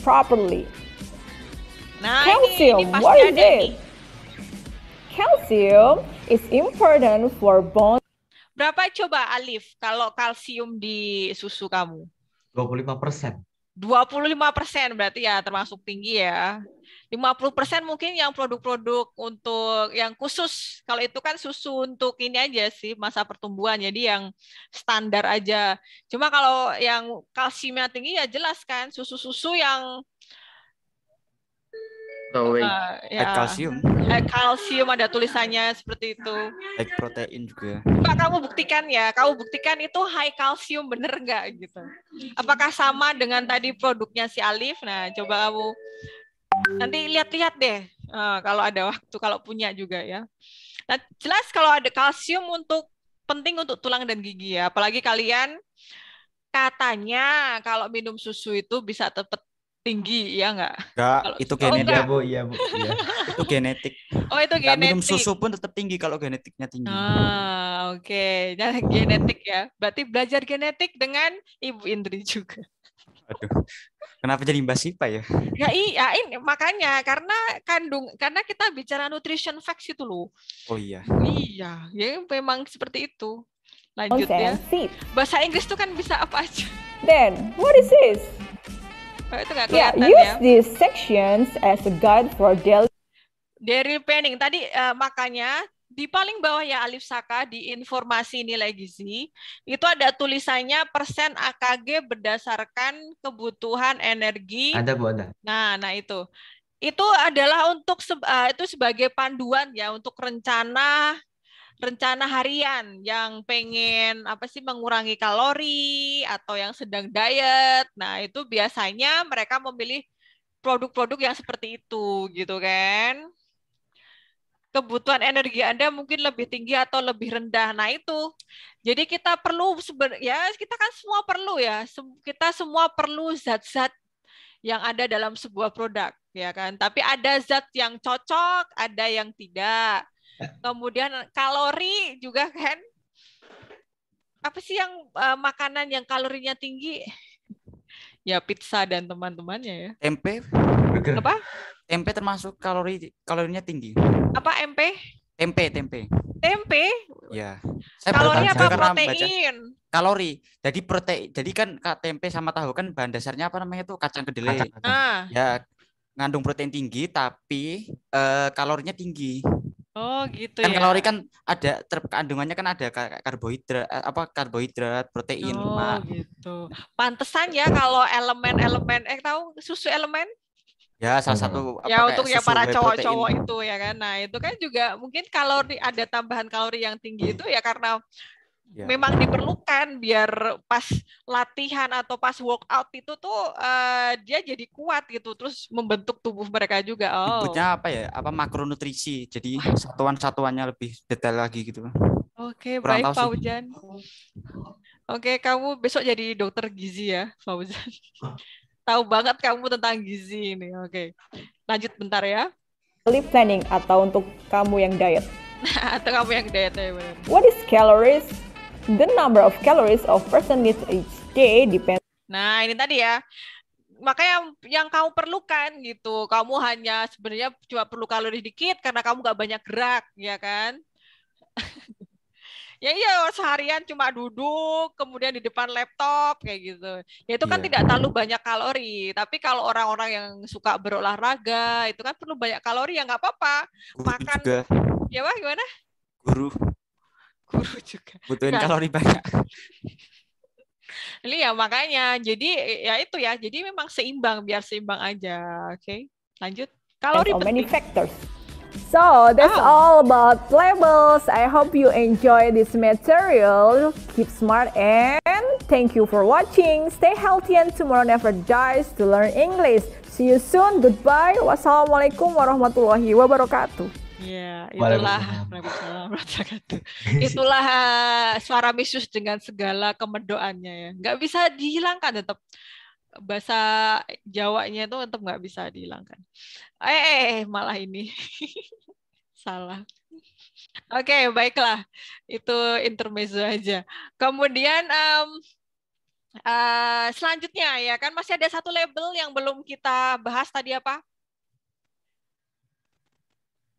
Properly. Nah, Calcium, ini pasti what is ada nih. it? Calcium is important for bones. Berapa coba Alif kalau kalsium di susu kamu? 25%. 25% berarti ya termasuk tinggi ya. 50% mungkin yang produk-produk untuk yang khusus. Kalau itu kan susu untuk ini aja sih, masa pertumbuhan. Jadi yang standar aja. Cuma kalau yang kalsiumnya tinggi ya jelas kan, susu-susu yang High kalsium, kalsium ada tulisannya seperti itu. high protein juga. Coba kamu buktikan ya, kamu buktikan itu high kalsium bener nggak gitu. Apakah sama dengan tadi produknya si Alif? Nah, coba kamu nanti lihat-lihat deh. Kalau ada waktu, kalau punya juga ya. Nah, jelas kalau ada kalsium penting untuk tulang dan gigi ya. Apalagi kalian katanya kalau minum susu itu bisa tetap tinggi, ya nggak? Enggak, itu genetik. Iya, Bu. Iya, Bu. Iya. Itu genetik. Oh, itu Nggak minum genetik. susu pun tetap tinggi kalau genetiknya tinggi. Oke. Jadi genetik ya. Berarti belajar genetik dengan Ibu Indri juga. Aduh. Kenapa jadi Mbak Sipa ya? Ya iya, ini makanya karena kita bicara nutrition facts itu loh. Oh iya. Iya, ya memang seperti itu. Lanjut ya. And seeds. Bahasa Inggris tuh kan bisa apa aja. Then, what is this? Oh, itu nggak Yeah, kelihatan use ya. these sections as a guide for daily. Dari planning tadi makanya di paling bawah ya Alif Saka di informasi nilai gizi itu ada tulisannya persen AKG berdasarkan kebutuhan energi. Ada, Bu, ada. Nah itu adalah untuk itu sebagai panduan ya untuk rencana harian yang pengen mengurangi kalori atau yang sedang diet. Nah, itu biasanya mereka memilih produk-produk yang seperti itu gitu kan. Kebutuhan energi Anda mungkin lebih tinggi atau lebih rendah. Nah, itu. Jadi kita perlu kita kan semua perlu ya. Kita semua perlu zat-zat yang ada dalam sebuah produk, ya kan? Tapi ada zat yang cocok, ada yang tidak. Kemudian kalori juga kan. Apa sih yang makanan yang kalorinya tinggi? Ya pizza dan teman-temannya ya. Tempe. Apa? Tempe termasuk kalorinya tinggi. Apa MP? Tempe. Tempe? Ya. Kalori apa karena protein? Kalori. Jadi protein. Jadi kan tempe sama tahu kan bahan dasarnya apa namanya tuh kacang kedelai. Ya ngandung protein tinggi tapi kalorinya tinggi. Oh gitu kan ya. Kalori kan ada kandungannya kan ada karbohidrat, protein, lemak. Gitu. Pantesan ya kalau elemen tahu susu elemen? Ya salah satu ya untuk ya para cowok-cowok protein. itu ya kan. Nah, itu kan juga mungkin ada tambahan kalori yang tinggi itu ya karena memang diperlukan biar pas latihan atau pas workout itu tuh dia jadi kuat gitu terus membentuk tubuh mereka juga. Disebutnya apa ya? Makronutrisi. Jadi satuan-satuannya lebih detail lagi gitu. Oke, baik Fauzan. Oke, kamu besok jadi dokter gizi ya, Fauzan. Tahu banget kamu tentang gizi ini. Oke. Lanjut bentar ya. Planning atau untuk kamu yang diet. Atau kamu yang diet ya benar. What is calories? The number of calories a person needs each day depends. Nah, ini tadi ya. Makanya yang kamu perlukan gitu. Kamu hanya sebenarnya cuma perlu kalori dikit karena kamu nggak banyak gerak, ya kan? Ya iya, seharian cuma duduk, kemudian di depan laptop kayak gitu. Ya itu kan Iya. tidak terlalu banyak kalori. Tapi kalau orang-orang yang suka berolahraga, itu kan perlu banyak kalori, ya nggak apa-apa. Guru Makan, juga, ya wah gimana? guru Guru juga. butuhin Ya, kalori banyak. ini ya makanya. Jadi ya itu ya. Jadi memang seimbang, biar seimbang aja. Oke, lanjut. Kalori So many penting. factors. So that's all about labels. I hope you enjoy this material. Keep smart and thank you for watching. Stay healthy and tomorrow never dies to learn English. See you soon. Goodbye. Wassalamualaikum warahmatullahi wabarakatuh. Ya, itulah itulah suara Misus dengan segala kemedoannya ya. Nggak bisa dihilangkan tetap. Bahasa Jawanya itu tetap nggak bisa dihilangkan. Malah ini salah. Oke, baiklah. Itu intermezzo aja. Kemudian selanjutnya ya kan masih ada satu label yang belum kita bahas tadi apa?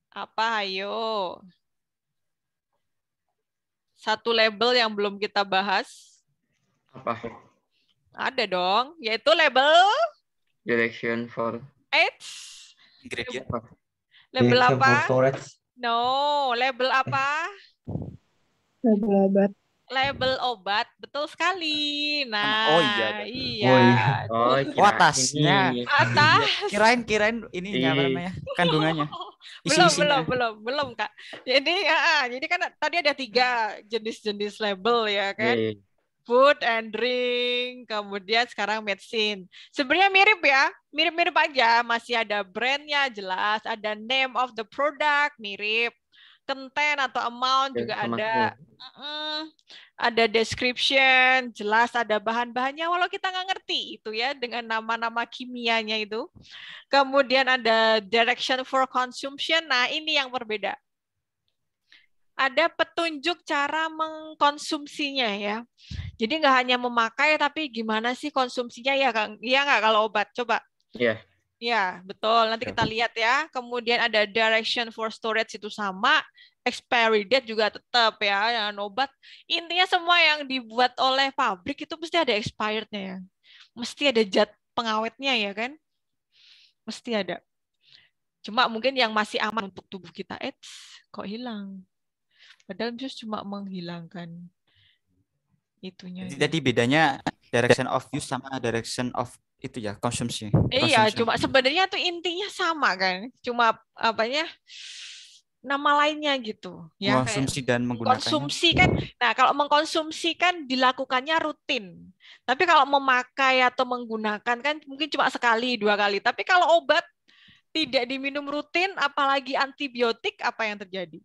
Apa, ayo? Satu label yang belum kita bahas. Apa? Ada dong, yaitu label Direction for H. Ingredient. Label Direction for apa? storage. No, label apa? Label obat. Label obat, betul sekali. Nah, Oh iya. iya. Oh iya. Oh, Oh, atasnya. ini. Atas. Kirain ininya apa namanya? Kandungannya. Isi-isinya. belum Kak. Jadi kan tadi ada 3 jenis-jenis label ya kan. Iya. Food and drink, kemudian sekarang medicine. Sebenarnya mirip ya, mirip-mirip aja. Masih ada brandnya jelas, ada name of the product mirip, content atau amount juga sama ada. semua. Ada description, jelas ada bahan-bahannya walau kita nggak ngerti itu ya dengan nama-nama kimianya itu. Kemudian ada direction for consumption. Nah, ini yang berbeda. Ada petunjuk cara mengkonsumsinya ya. Jadi nggak hanya memakai, tapi gimana sih konsumsinya ya, Kang? Iya nggak kalau obat? Coba. Iya. Ya, betul. Nanti kita lihat ya. Kemudian ada direction for storage itu sama. Expiry date juga tetap ya. Dengan obat. Intinya semua yang dibuat oleh pabrik itu mesti ada expirednya ya. Mesti ada zat pengawetnya ya kan? Mesti ada. Cuma mungkin yang masih aman untuk tubuh kita, kok hilang? Padahal itu cuma menghilangkan itunya. Jadi bedanya direction of use sama direction of itu ya, konsumsi. Iya, cuma sebenarnya tuh intinya sama kan. Cuma apanya? Nama lainnya gitu. Ya, konsumsi dan menggunakan. Konsumsi kan. Nah, kalau mengkonsumsi kan dilakukannya rutin. Tapi kalau memakai atau menggunakan kan mungkin cuma sekali, 2 kali. Tapi kalau obat tidak diminum rutin, apalagi antibiotik, apa yang terjadi?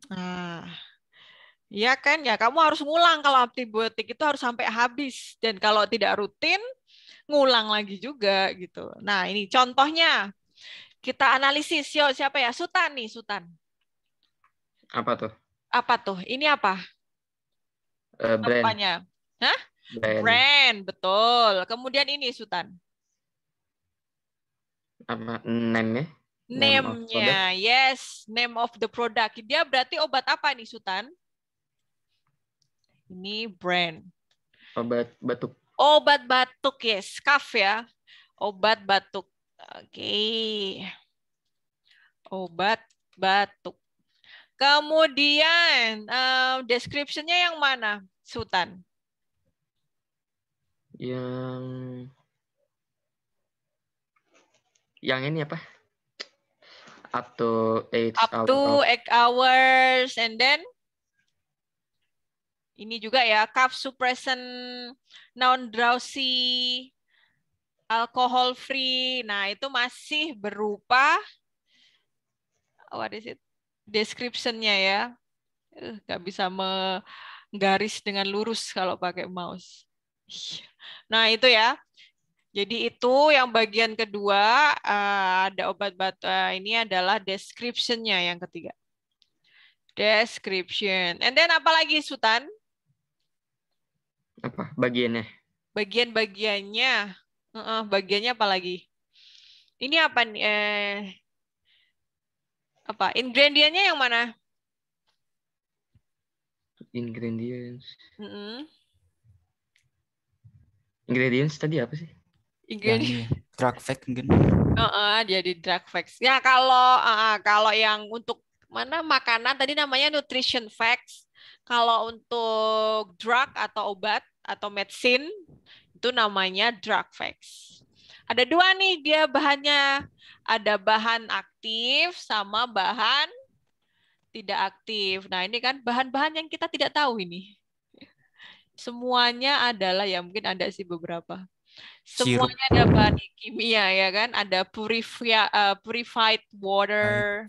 Nah, ya kan ya, kamu harus ngulang kalau antibiotik itu harus sampai habis, dan kalau tidak rutin ngulang lagi juga gitu. Nah, ini contohnya. Kita analisis. Siapa ya? Sutan nih, Sutan. Apa tuh? Apa tuh? Ini apa? Brand. Apanya? Hah? Brand. Betul. Kemudian ini Sutan. Apa name-nya? Name-nya, yes, name of the product. Dia berarti obat apa nih, Sutan? Ini brand. Obat batuk. Obat batuk, yes. Cough ya. Obat batuk. Oke. Obat batuk. Kemudian, description-nya yang mana, Sutan? Yang ini apa? Up to 8 hours, and then ini juga ya, cough suppressant, non-drowsy, alcohol free. Nah, itu masih berupa what is it? Description-nya ya. Nggak bisa menggaris dengan lurus kalau pakai mouse. Nah, itu ya. Jadi itu yang bagian kedua, ada obat batuk. Ini adalah description-nya yang ketiga. Description. And then apa lagi, Sultan? Apa bagiannya? Bagian-bagiannya. Bagiannya apa lagi? Ini apa nih? Apa? Ingredientnya yang mana? Ingredients. Mm-mm. Ingredients tadi apa sih? Ingredient. Drug fact mungkin. Dia di drug facts. Ya kalau yang untuk mana makanan tadi namanya nutrition facts. Kalau untuk drug atau obat atau medicine itu namanya drug facts. Ada dua nih dia bahannya. Ada bahan aktif sama bahan tidak aktif. Nah ini kan bahan-bahan yang kita tidak tahu ini. Semuanya adalah ya mungkin ada sih beberapa. Semuanya ada bahan kimia ya kan, ada purified water,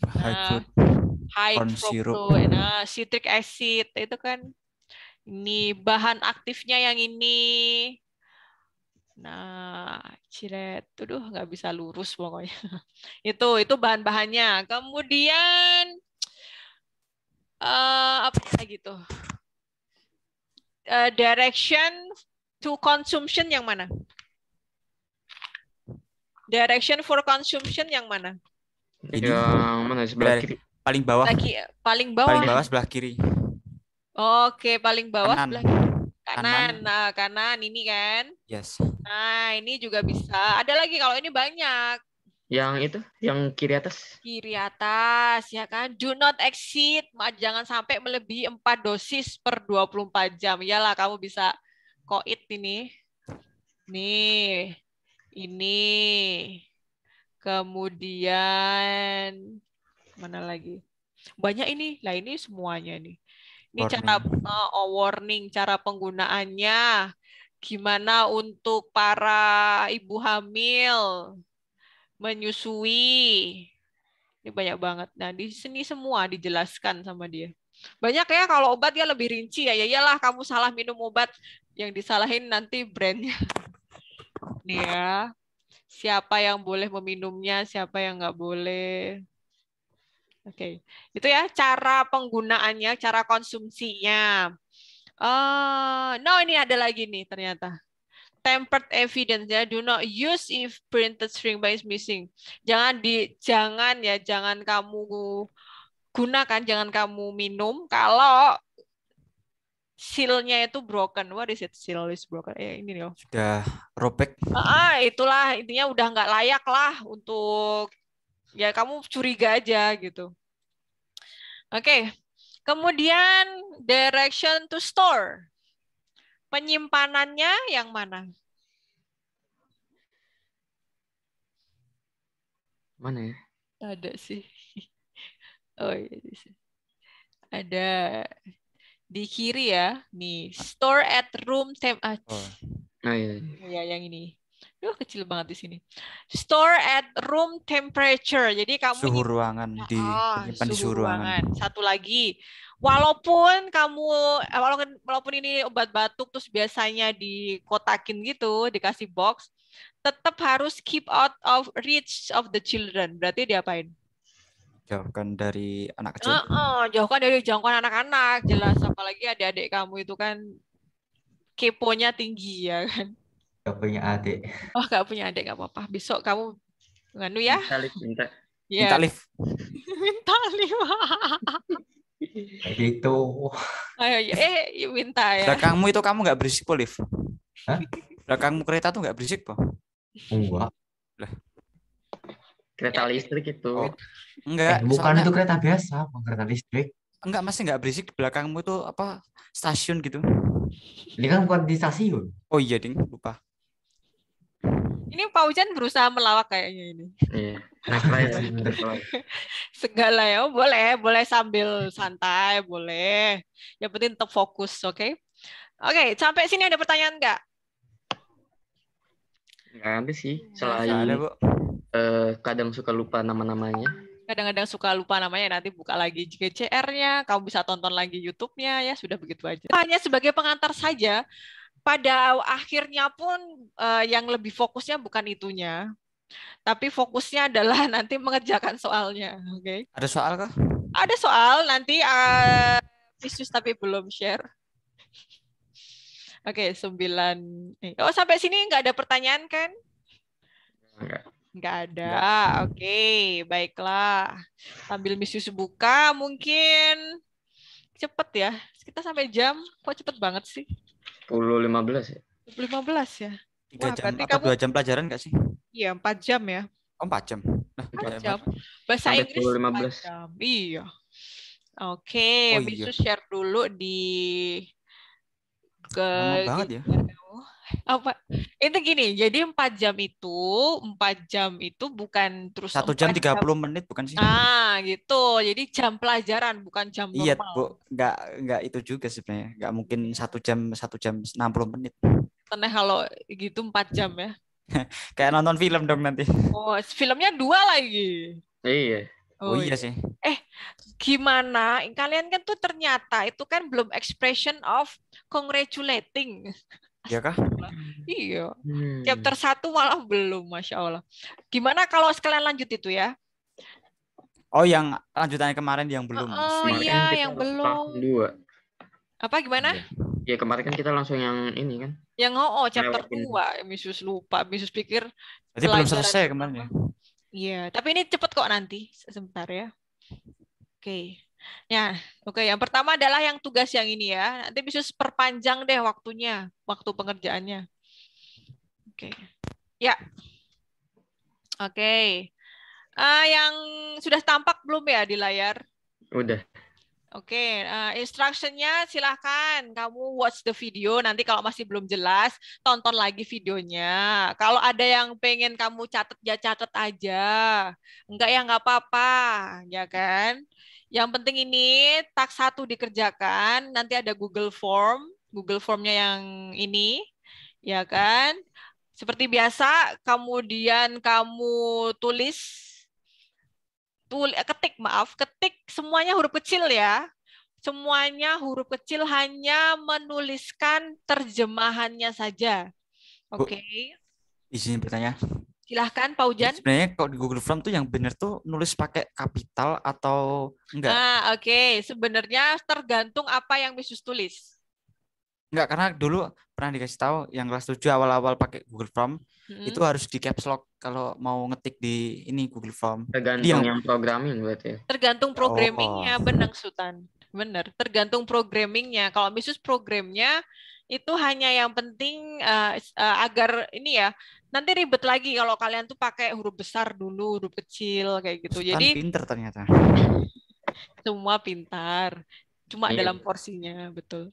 high fructose, citric acid itu kan. Ini bahan aktifnya yang ini. Nah, cilet, nggak bisa lurus pokoknya. Itu bahan-bahannya. Kemudian apa lagi tuh? Direction to consumption yang mana? Direction for consumption yang mana? Yang mana sebelah kiri? Paling bawah. Paling bawah. Paling bawah sebelah kiri. Oke, paling bawah kanan. Sebelah kanan. Nah, kanan ini kan? Yes. Nah, ini juga bisa. Ada lagi kalau ini banyak. Yang itu, yang kiri atas. Kiri atas, ya kan? Do not exceed, jangan sampai melebihi 4 dosis per 24 jam. Iyalah, kamu bisa koit ini. Nih. Ini. Kemudian mana lagi? Banyak ini. Lah ini semuanya nih. Ini warning. Cara warning, cara penggunaannya. Gimana untuk para ibu hamil menyusui. Ini banyak banget. Nah, di sini semua dijelaskan sama dia. Banyak ya kalau obat ya lebih rinci ya. Ya iyalah kamu salah minum obat, yang disalahin nanti brandnya. Nih ya, siapa yang boleh meminumnya, siapa yang nggak boleh. Oke, itu ya cara penggunaannya, cara konsumsinya. No, ini ada lagi nih ternyata. Tempered evidence ya, do not use if printed string by is missing. Jangan kamu gunakan, jangan kamu minum kalau seal-nya itu broken. What is it? Seal is broken. Ini loh. Sudah robek. Itulah intinya udah nggak layak lah untuk ya kamu curiga aja gitu. Oke. Kemudian direction to store. Penyimpanannya yang mana? Mana ya? Ada sih. Oh iya. Ada di kiri ya. Nih, store at room iya. Ya, yang ini. Kecil banget di sini. Store at room temperature. Jadi kamu suhu ruangan menyimpan di suhu ruangan. Satu lagi. Walaupun ini obat batuk terus biasanya dikotakin gitu, dikasih box, tetap harus keep out of reach of the children. Berarti diapain? Jauhkan dari anak kecil. Jauhkan dari jangkauan anak-anak. Jelas, apalagi adik-adik kamu itu kan keponya tinggi ya kan. Gak punya adik. Oh, gak punya adik, gak apa-apa. Besok kamu nganu ya. Minta lift. Minta lift. Gitu. Ayo, minta ya. Belakangmu itu kamu nggak berisik po, Liv? Hah? Belakangmu kereta tuh nggak berisik po? Enggak. Lah. Kereta listrik itu. Enggak. Bukan itu kereta biasa, bukan kereta listrik. Enggak, masih nggak berisik. Belakangmu itu apa? Stasiun gitu. Ini kan bukan di stasiun. Oh iya, ding, lupa. Ini Pak Ujan berusaha melawak kayaknya ini. Iya. Segala ya, boleh sambil santai, boleh. Yang penting tetap fokus, oke? Oke, sampai sini ada pertanyaan nggak? Nggak ada sih, selain kadang suka lupa nama-namanya. Kadang-kadang suka lupa namanya, nanti buka lagi GCR-nya, kamu bisa tonton lagi YouTube-nya, ya sudah begitu aja. Hanya sebagai pengantar saja, pada akhirnya pun yang lebih fokusnya bukan itunya, tapi fokusnya adalah nanti mengerjakan soalnya. Oke? Ada soal kah? Ada soal nanti Visus tapi belum share. Oke, 9. Oh, sampai sini nggak ada pertanyaan kan? Nggak ada. Oke, baiklah. Sambil Visus buka, mungkin cepet ya. Kita sampai jam. Kok cepet banget sih? 10.15 ya? 15 ya? 3 jam atau 2 jam pelajaran nggak sih? Iya, 4 jam ya. Oh, 4 jam. Nah, 4 jam. Bahasa Sampai Inggris 4 jam. Iya. Oke, Oh, Visus iya. share dulu di ke Lama banget ya. Apa itu gini, jadi 4 jam itu bukan terus 1 jam 30 menit bukan sih? Gitu, jadi jam pelajaran bukan jam Iya, normal. Bu. Nggak itu juga sebenarnya. Nggak mungkin 1 jam 60 menit. Karena kalau gitu 4 jam ya. Kayak nonton film dong nanti. Oh, filmnya 2 lagi. Iya. Oh iya sih. Gimana? Kalian kan tuh ternyata itu kan belum expression of congratulating. Iya kah? Iya. Chapter 1 malah belum, Masya Allah. Gimana kalau sekalian lanjut itu ya? Oh, yang lanjutannya kemarin yang belum. Iya, yang belum. 2. Apa gimana? Ya kemarin kan kita langsung yang ini kan. Yang chapter 2. Misus lupa. Misus pikir berarti belum selesai kemarin ya? Iya, tapi ini cepet kok nanti. Sebentar ya. Oke. Ya, oke. Yang pertama adalah yang tugas yang ini ya. Nanti bisa perpanjang deh waktunya, waktu pengerjaannya. Oke. Ya. Oke. Yang sudah tampak belum ya di layar? Udah. Oke, instruction-nya silahkan kamu watch the video. Nanti kalau masih belum jelas, tonton lagi videonya. Kalau ada yang pengen kamu catat, ya catat aja. Enggak ya nggak apa-apa, ya kan? Yang penting ini task 1 dikerjakan. Nanti ada Google Form. Google Form-nya yang ini, ya kan? Seperti biasa, kemudian kamu ketik semuanya huruf kecil ya. Semuanya huruf kecil, hanya menuliskan terjemahannya saja. Oke. Izin bertanya. Silahkan, Pak Ujan. Sebenarnya kalau di Google Form tuh yang benar tuh nulis pakai kapital atau enggak? Oke. Sebenarnya tergantung apa yang Misus tulis. Enggak, karena dulu pernah dikasih tahu yang kelas 7 awal-awal pakai Google Form itu harus di caps lock kalau mau ngetik di ini Google Form. Tergantung yang programming berarti ya. Tergantung programmingnya, Benang Sultan. Benar, tergantung programmingnya. Kalau Misus programnya itu hanya yang penting agar ini ya, nanti ribet lagi kalau kalian tuh pakai huruf besar dulu, huruf kecil kayak gitu. Sultan jadi pinter ternyata. Semua pintar, cuma dalam porsinya, betul.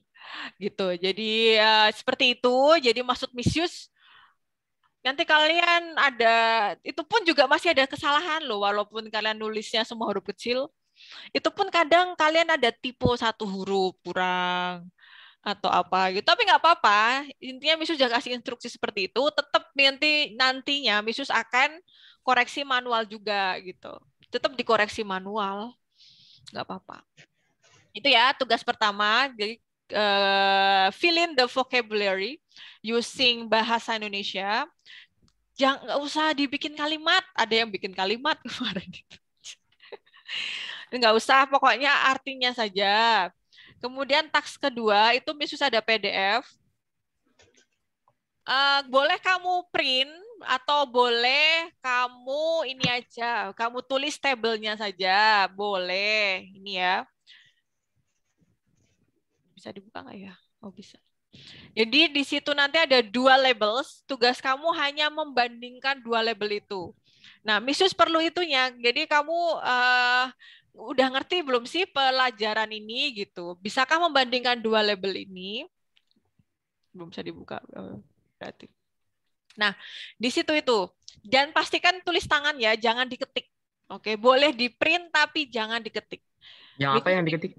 Gitu. Jadi seperti itu. Jadi maksud Misius nanti kalian ada, itu pun juga masih ada kesalahan loh, walaupun kalian nulisnya semua huruf kecil, itu pun kadang kalian ada tipe 1 huruf kurang atau apa gitu. Tapi nggak apa-apa. Intinya Misius jangan kasih instruksi seperti itu. Tetap nantinya Misius akan koreksi manual juga gitu. Tetap dikoreksi manual. Nggak apa-apa. Itu ya tugas pertama. Jadi fill in the vocabulary using bahasa Indonesia. Jangan, nggak usah dibikin kalimat. Ada yang bikin kalimat kemarin. Nggak usah, pokoknya artinya saja. Kemudian task kedua itu Misus ada PDF. Boleh kamu print atau boleh kamu ini aja, kamu tulis tabelnya saja, boleh. Ini ya. Bisa dibuka nggak ya? Oh bisa. Jadi di situ nanti ada 2 labels. Tugas kamu hanya membandingkan 2 label itu. Nah, Misus perlu itunya. Jadi kamu udah ngerti belum sih pelajaran ini gitu? Bisakah membandingkan 2 label ini? Belum bisa dibuka berarti. Nah, di situ itu. Dan pastikan tulis tangan ya, jangan diketik. Oke, boleh di print tapi jangan diketik. Yang apa yang diketik?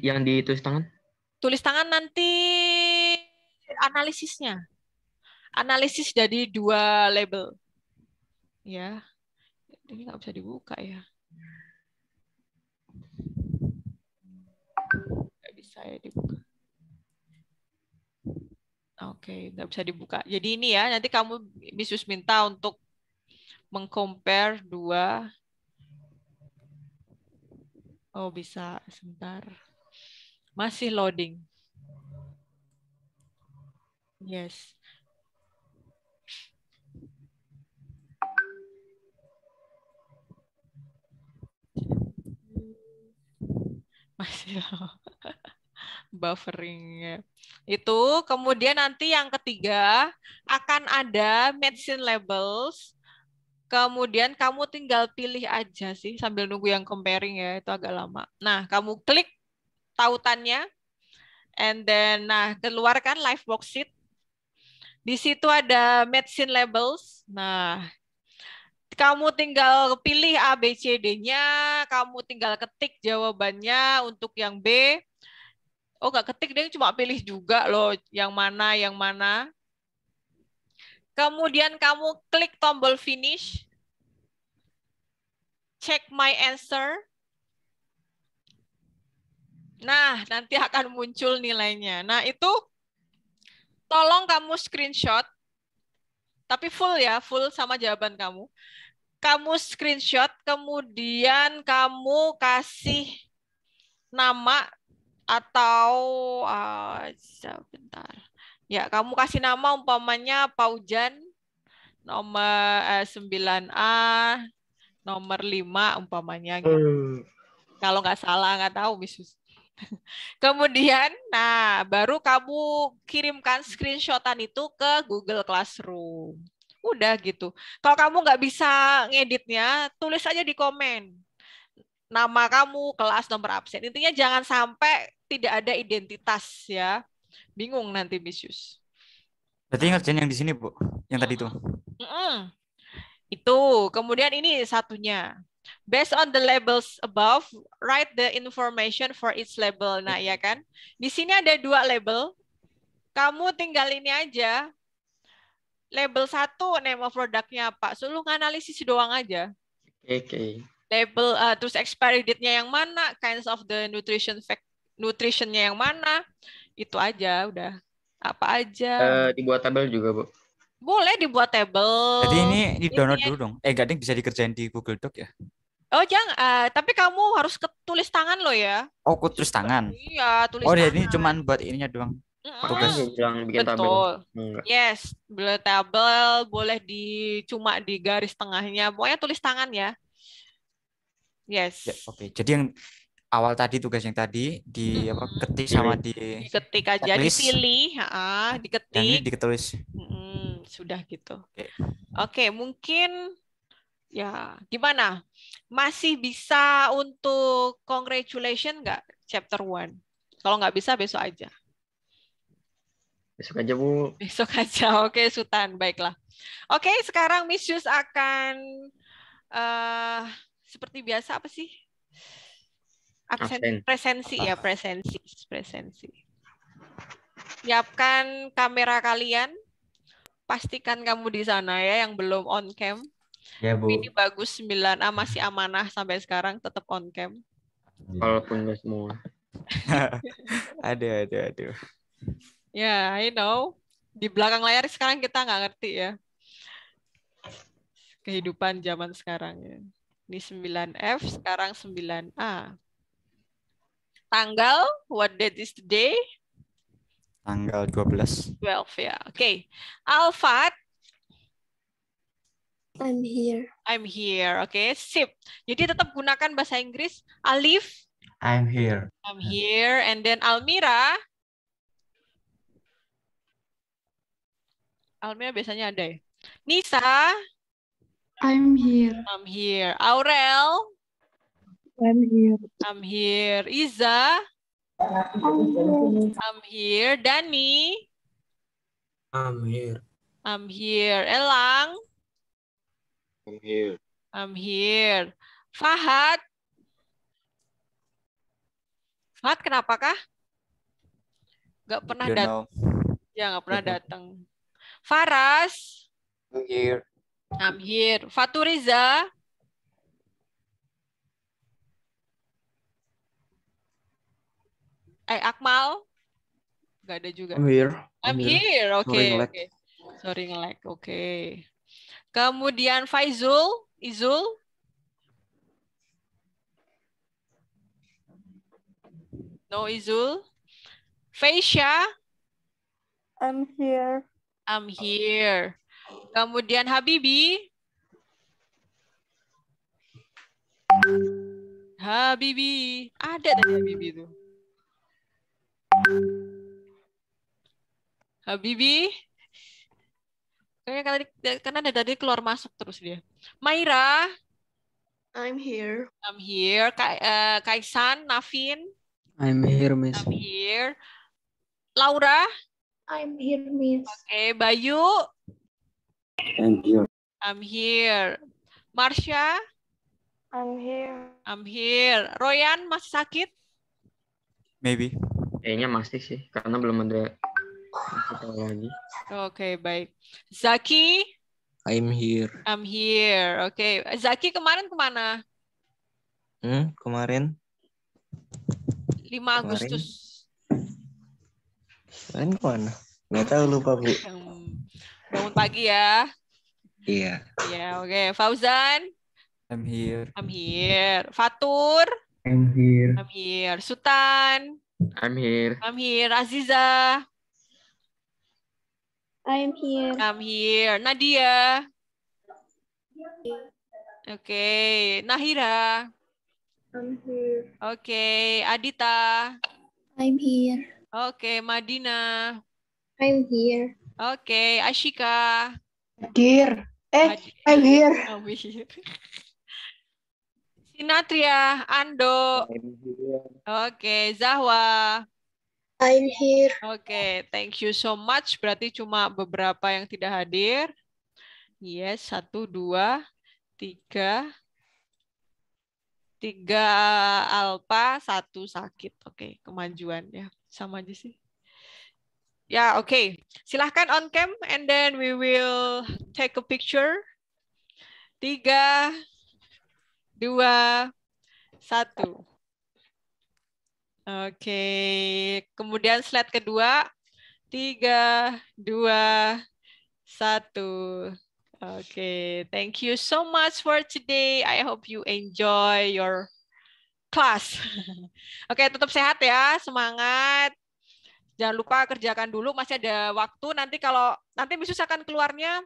Yang ditulis tangan? Tulis tangan nanti analisisnya. Analisis dari 2 label. Ya. Ini nggak bisa dibuka ya. Nggak bisa ya dibuka. Oke, nggak bisa dibuka. Jadi ini ya, nanti kamu Misus minta untuk mengcompare 2 Oh, bisa. Sebentar. Masih loading. Yes. Masih buffering. Itu kemudian nanti yang ketiga akan ada medicine labels. Kemudian kamu tinggal pilih aja sih sambil nunggu yang comparing ya, itu agak lama. Nah, kamu klik tautannya and then keluarkan live worksheet. Di situ ada medicine labels. Nah, kamu tinggal pilih A, B, C, D-nya, kamu tinggal ketik jawabannya untuk yang B. Oh, nggak ketik, dia cuma pilih juga loh, yang mana, yang mana. Kemudian kamu klik tombol finish. Check my answer. Nah, nanti akan muncul nilainya. Nah, itu tolong kamu screenshot. Tapi full ya, full sama jawaban kamu. Kamu screenshot, kemudian kamu kasih nama atau sebentar. Ya, kamu kasih nama umpamanya Paujan nomor 9A nomor 5 umpamanya gitu. Kalau nggak salah, nggak tahu Miss. Kemudian, baru kamu kirimkan screenshotan itu ke Google Classroom. Udah gitu. Kalau kamu nggak bisa ngeditnya, tulis aja di komen. Nama kamu, kelas, nomor absen. Intinya jangan sampai tidak ada identitas ya. Bingung nanti Miss Yus. Berarti ngerjain yang di sini, Bu. Yang tadi itu. Itu. Kemudian ini satunya. Based on the labels above, write the information for each label. Nah, ya kan? Di sini ada 2 label. Kamu tinggal ini aja. Label 1, name of produknya apa. Suruh analisis doang aja. Oke. Label, terus expiry date-nya yang mana, kinds of the nutrition-nya yang mana. Itu aja, udah. Apa aja. Dibuat tabel juga, Bu. Boleh dibuat tabel. Jadi ini di-download dulu dong. Gak bisa dikerjain di Google Doc ya? Oh, jangan. Tapi kamu harus tulis tangan loh ya. Oh, tulis tangan. Iya, tulis tangan. tangan. Jadi cuman buat ininya doang. Tugas. Bikin betul. Tabel. Yes, boleh tabel, boleh cuma di garis tengahnya. Pokoknya tulis tangan ya. Yes. Ya, oke. Jadi yang awal tadi tugas yang tadi diketik sama diketik aja, dipilih, diketik. Yang ini diketulis. Sudah gitu. Oke, mungkin ya gimana? Masih bisa untuk congratulation nggak chapter 1? Kalau nggak bisa besok aja. Besok aja, Bu. Besok aja. Oke, Sultan. Baiklah. Oke, sekarang Miss Yus akan seperti biasa apa sih? Presensi ya, presensi. Siapkan kamera kalian. Pastikan kamu di sana ya yang belum on cam. Ya, Bu. Ini bagus 9A masih amanah sampai sekarang tetap on cam. Walaupun nggak semua. Aduh. Ya, I know. Di belakang layar sekarang kita nggak ngerti ya. Kehidupan zaman sekarang ya. Ini 9F, sekarang 9A. Tanggal, what date is today? Tanggal 12. 12 ya. Oke. Alfat. I'm here. I'm here. Oke, sip. Jadi tetap gunakan bahasa Inggris. Alif. I'm here. I'm here. And then Almira. Almira biasanya ada ya. Nisa. I'm here. I'm here. Aurel. I'm here. I'm here. Iza. I'm here. Dani. I'm here. I'm here. Elang. I'm here. I'm here. Fahad. Fahad kenapakah? Gak pernah datang. Ya, gak pernah datang. Faras. I'm here. I'm here. Faturiza. Akmal. Gak ada juga. I'm here. I'm here. Oke. Sorry, nge-lag. Sorry nge-lag. Oke. Kemudian Faizul. Izul. No, Izul. Faisha. I'm here. I'm here. Kemudian Habibi. Habibi. Ada tadi Habibi itu. Habibi. Kayaknya karena ada tadi keluar masuk terus dia. Maira. I'm here. I'm here. Kaisan, Navin. I'm here, Miss. I'm here. Laura. I'm here, Miss. Oke, Bayu. I'm here. I'm here. Marsha. I'm here. I'm here. Royan masih sakit? Maybe. Kayaknya masih sih, karena belum ada kita lagi. Oke, baik. Zaki? I'm here. I'm here. Oke. Zaki kemarin kemana? Kemarin? 5 Agustus. Kemarin kemana? Nggak tahu, lupa, Bu. Bangun pagi ya. Iya. Ya, oke. Fauzan? I'm here. I'm here. Fatur? I'm here. I'm here. Sultan? I'm here. I'm here. Aziza? I'm here. I'm here. Nadia? Oke. Nahira? I'm here. Oke. Adita? I'm here. Oke. Madina? I'm here. Oke. Ashika? Dear. I'm here. I'm here. Sinatria? Ando? I'm here. Oke. Zahwa? I'm here. Oke, thank you so much. Berarti cuma beberapa yang tidak hadir. Yes, 1, 2, 3. 3 alpha, 1 sakit. Oke, kemajuan ya. Sama aja sih. Ya, oke. Silahkan on cam and then we will take a picture. 3, 2, 1. Oke, kemudian slide kedua, 3, 2, 1. Oke, thank you so much for today. I hope you enjoy your class. Oke, tetap sehat ya, semangat. Jangan lupa kerjakan dulu, masih ada waktu. Nanti besok akan keluarnya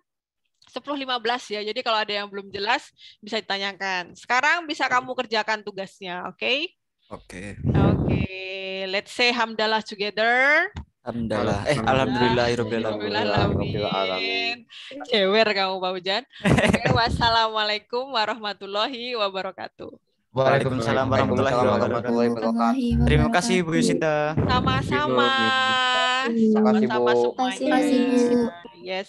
10.15 ya. Jadi kalau ada yang belum jelas bisa ditanyakan. Sekarang bisa kamu kerjakan tugasnya, oke? Oke. Oke, let's say hamdalah together. Alhamdulillah. Alhamdulillahirabbil alamin. Cewer kamu Pak Hujan. Oke, wassalamualaikum warahmatullahi wabarakatuh. Waalaikumsalam warahmatullahi wabarakatuh. Terima kasih Bu Yusinta. Sama-sama. Sama-sama semuanya. Yes.